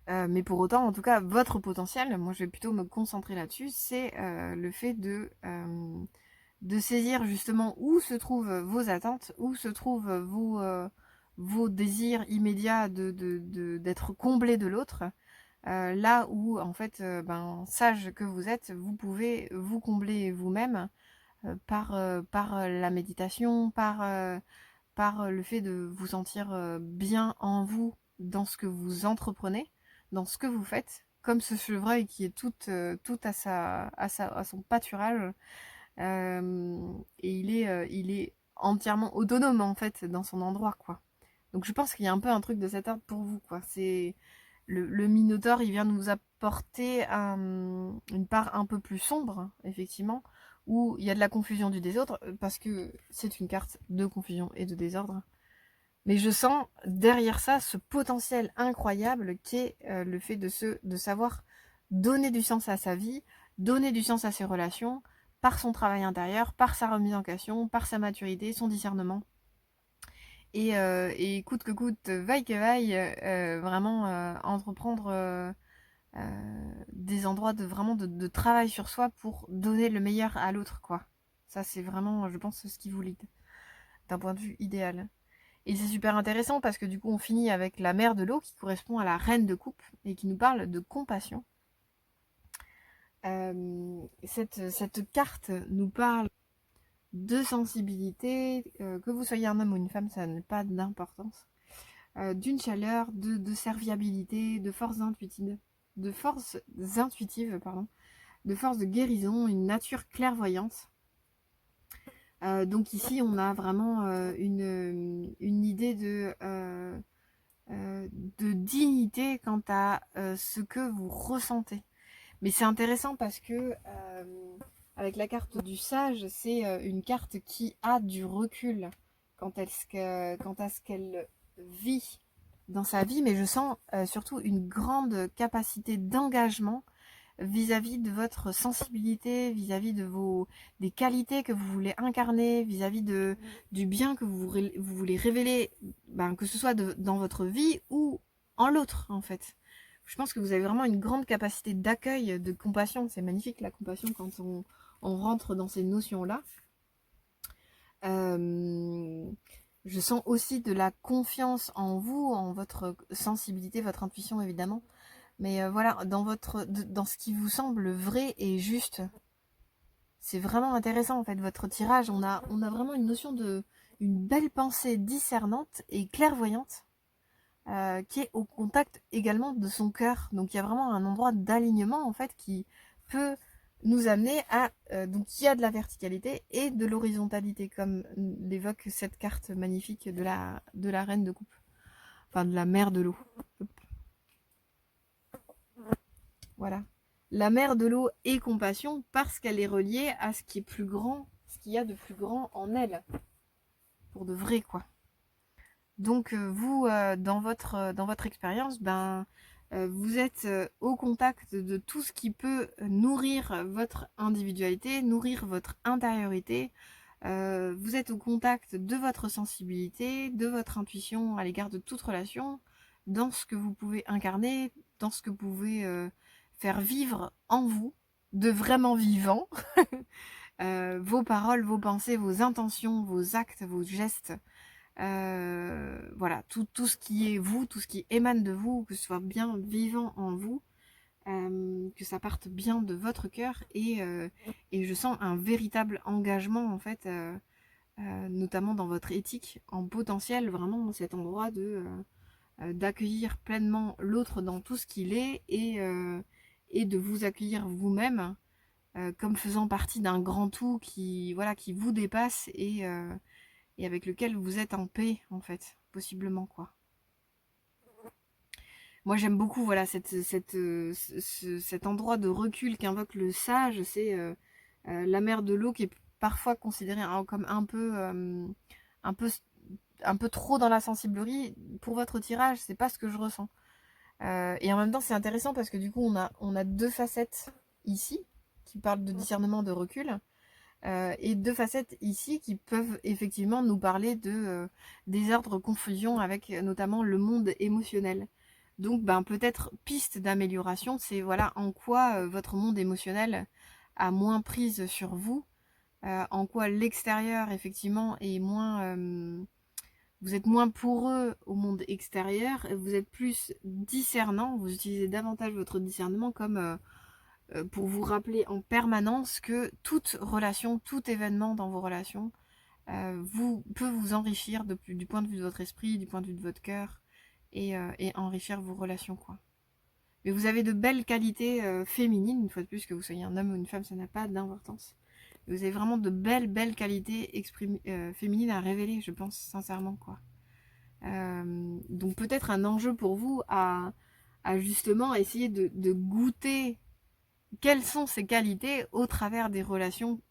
S1: Mais pour autant, en tout cas, votre potentiel, moi je vais plutôt me concentrer là-dessus, c'est le fait de saisir justement où se trouvent vos attentes, où se trouvent vos désirs immédiats d'être comblés de l'autre. Là où, en fait, sage que vous êtes, vous pouvez vous combler vous-même par la méditation, par le fait de vous sentir bien en vous dans ce que vous entreprenez, dans ce que vous faites, comme ce chevreuil qui est tout à son pâturage. Et il est entièrement autonome en fait dans son endroit, quoi. Donc je pense qu'il y a un peu un truc de cet ordre pour vous, quoi. C'est le Minotaure, il vient nous apporter une part un peu plus sombre, effectivement, où il y a de la confusion du désordre, parce que c'est une carte de confusion et de désordre. Mais je sens derrière ça ce potentiel incroyable qui est le fait de savoir donner du sens à sa vie, donner du sens à ses relations, par son travail intérieur, par sa remise en question, par sa maturité, son discernement. Et coûte que coûte, vaille que vaille, vraiment entreprendre des endroits de travail sur soi pour donner le meilleur à l'autre, quoi. Ça, c'est vraiment, je pense, ce qui vous lead, d'un point de vue idéal. Et c'est super intéressant parce que du coup, on finit avec la mère de l'eau qui correspond à la reine de coupe et qui nous parle de compassion. Cette carte nous parle de sensibilité, que vous soyez un homme ou une femme, ça n'a pas d'importance. D'une chaleur, de serviabilité, de forces intuitives, pardon, de force de guérison, une nature clairvoyante. Donc ici, on a vraiment une idée de dignité quant à ce que vous ressentez. Mais c'est intéressant parce que avec la carte du sage, c'est une carte qui a du recul quant à ce qu'elle vit dans sa vie, mais je sens surtout une grande capacité d'engagement vis-à-vis de votre sensibilité, vis-à-vis des qualités que vous voulez incarner, vis-à-vis du bien que vous voulez révéler, que ce soit dans votre vie ou en l'autre, en fait. je pense que vous avez vraiment une grande capacité d'accueil, de compassion. C'est magnifique la compassion quand on rentre dans ces notions-là. Je sens aussi de la confiance en vous, en votre sensibilité, votre intuition évidemment. Mais voilà, dans ce qui vous semble vrai et juste. C'est vraiment intéressant en fait, votre tirage. On a vraiment une notion une belle pensée discernante et clairvoyante qui est au contact également de son cœur. Donc il y a vraiment un endroit d'alignement en fait qui peut nous amener à... donc il y a de la verticalité et de l'horizontalité comme l'évoque cette carte magnifique de la reine de coupe. Enfin de la mère de l'eau. Voilà. La mère de l'eau est compassion parce qu'elle est reliée à ce qui est plus grand, ce qu'il y a de plus grand en elle. Pour de vrai, quoi. Donc, vous, dans votre expérience, vous êtes au contact de tout ce qui peut nourrir votre individualité, nourrir votre intériorité. Vous êtes au contact de votre sensibilité, de votre intuition à l'égard de toute relation, dans ce que vous pouvez incarner, dans ce que vous pouvez faire vivre en vous, de vraiment vivant. Vos paroles, vos pensées, vos intentions, vos actes, vos gestes. Voilà, tout ce qui est vous, tout ce qui émane de vous, que ce soit bien vivant en vous, que ça parte bien de votre cœur et je sens un véritable engagement en fait, notamment dans votre éthique, en potentiel, vraiment dans cet endroit d'accueillir pleinement l'autre dans tout ce qu'il est et de vous accueillir vous-même comme faisant partie d'un grand tout qui vous dépasse et avec lequel vous êtes en paix, en fait, possiblement, quoi. Moi, j'aime beaucoup, voilà, cet endroit de recul qu'invoque le sage, c'est la mer de l'eau qui est parfois considérée comme un peu, un peu trop dans la sensiblerie. Pour votre tirage, c'est pas ce que je ressens. Et en même temps, c'est intéressant parce que du coup, on a deux facettes ici qui parlent de discernement, de recul. Et deux facettes ici qui peuvent effectivement nous parler de désordre, confusion avec notamment le monde émotionnel. Donc peut-être piste d'amélioration, c'est voilà en quoi votre monde émotionnel a moins prise sur vous, en quoi l'extérieur effectivement est moins... vous êtes moins poreux au monde extérieur, et vous êtes plus discernant, vous utilisez davantage votre discernement comme... pour vous rappeler en permanence que toute relation, tout événement dans vos relations peut vous enrichir du point de vue de votre esprit, du point de vue de votre cœur et enrichir vos relations, quoi. Mais vous avez de belles qualités féminines, une fois de plus, que vous soyez un homme ou une femme, ça n'a pas d'importance. Vous avez vraiment de belles qualités féminines à révéler, je pense, sincèrement, quoi. Donc peut-être un enjeu pour vous à justement essayer de goûter quelles sont ces qualités au travers des relations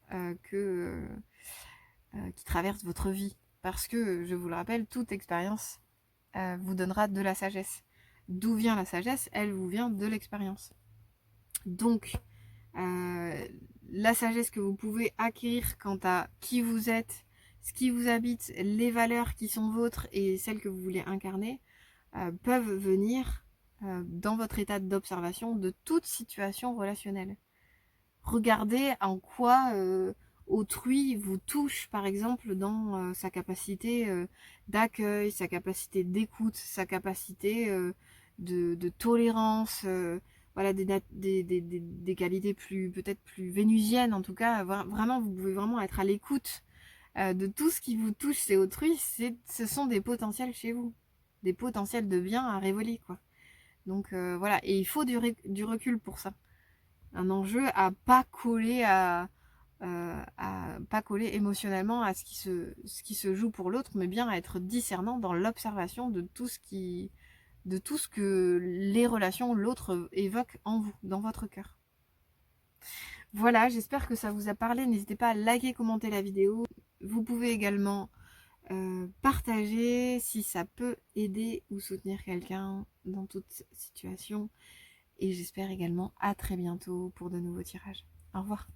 S1: qui traversent votre vie. Parce que, je vous le rappelle, toute expérience vous donnera de la sagesse. D'où vient la sagesse? Elle vous vient de l'expérience. Donc, la sagesse que vous pouvez acquérir quant à qui vous êtes, ce qui vous habite, les valeurs qui sont vôtres et celles que vous voulez incarner, peuvent venir dans votre état d'observation de toute situation relationnelle. Regardez en quoi autrui vous touche, par exemple, dans sa capacité d'accueil, sa capacité d'écoute, sa capacité de tolérance, voilà, des qualités peut-être plus vénusiennes, en tout cas. Vraiment, vous pouvez vraiment être à l'écoute de tout ce qui vous touche, c'est autrui, ce sont des potentiels chez vous, des potentiels de bien à révéler, quoi. Donc voilà, et il faut du recul pour ça. Un enjeu à pas coller pas coller émotionnellement à ce qui se joue pour l'autre, mais bien à être discernant dans l'observation de tout ce que les relations, l'autre évoque en vous, dans votre cœur. Voilà, j'espère que ça vous a parlé. N'hésitez pas à liker, commenter la vidéo. Vous pouvez également partager si ça peut aider ou soutenir quelqu'un dans toute situation. Et j'espère également à très bientôt pour de nouveaux tirages. Au revoir.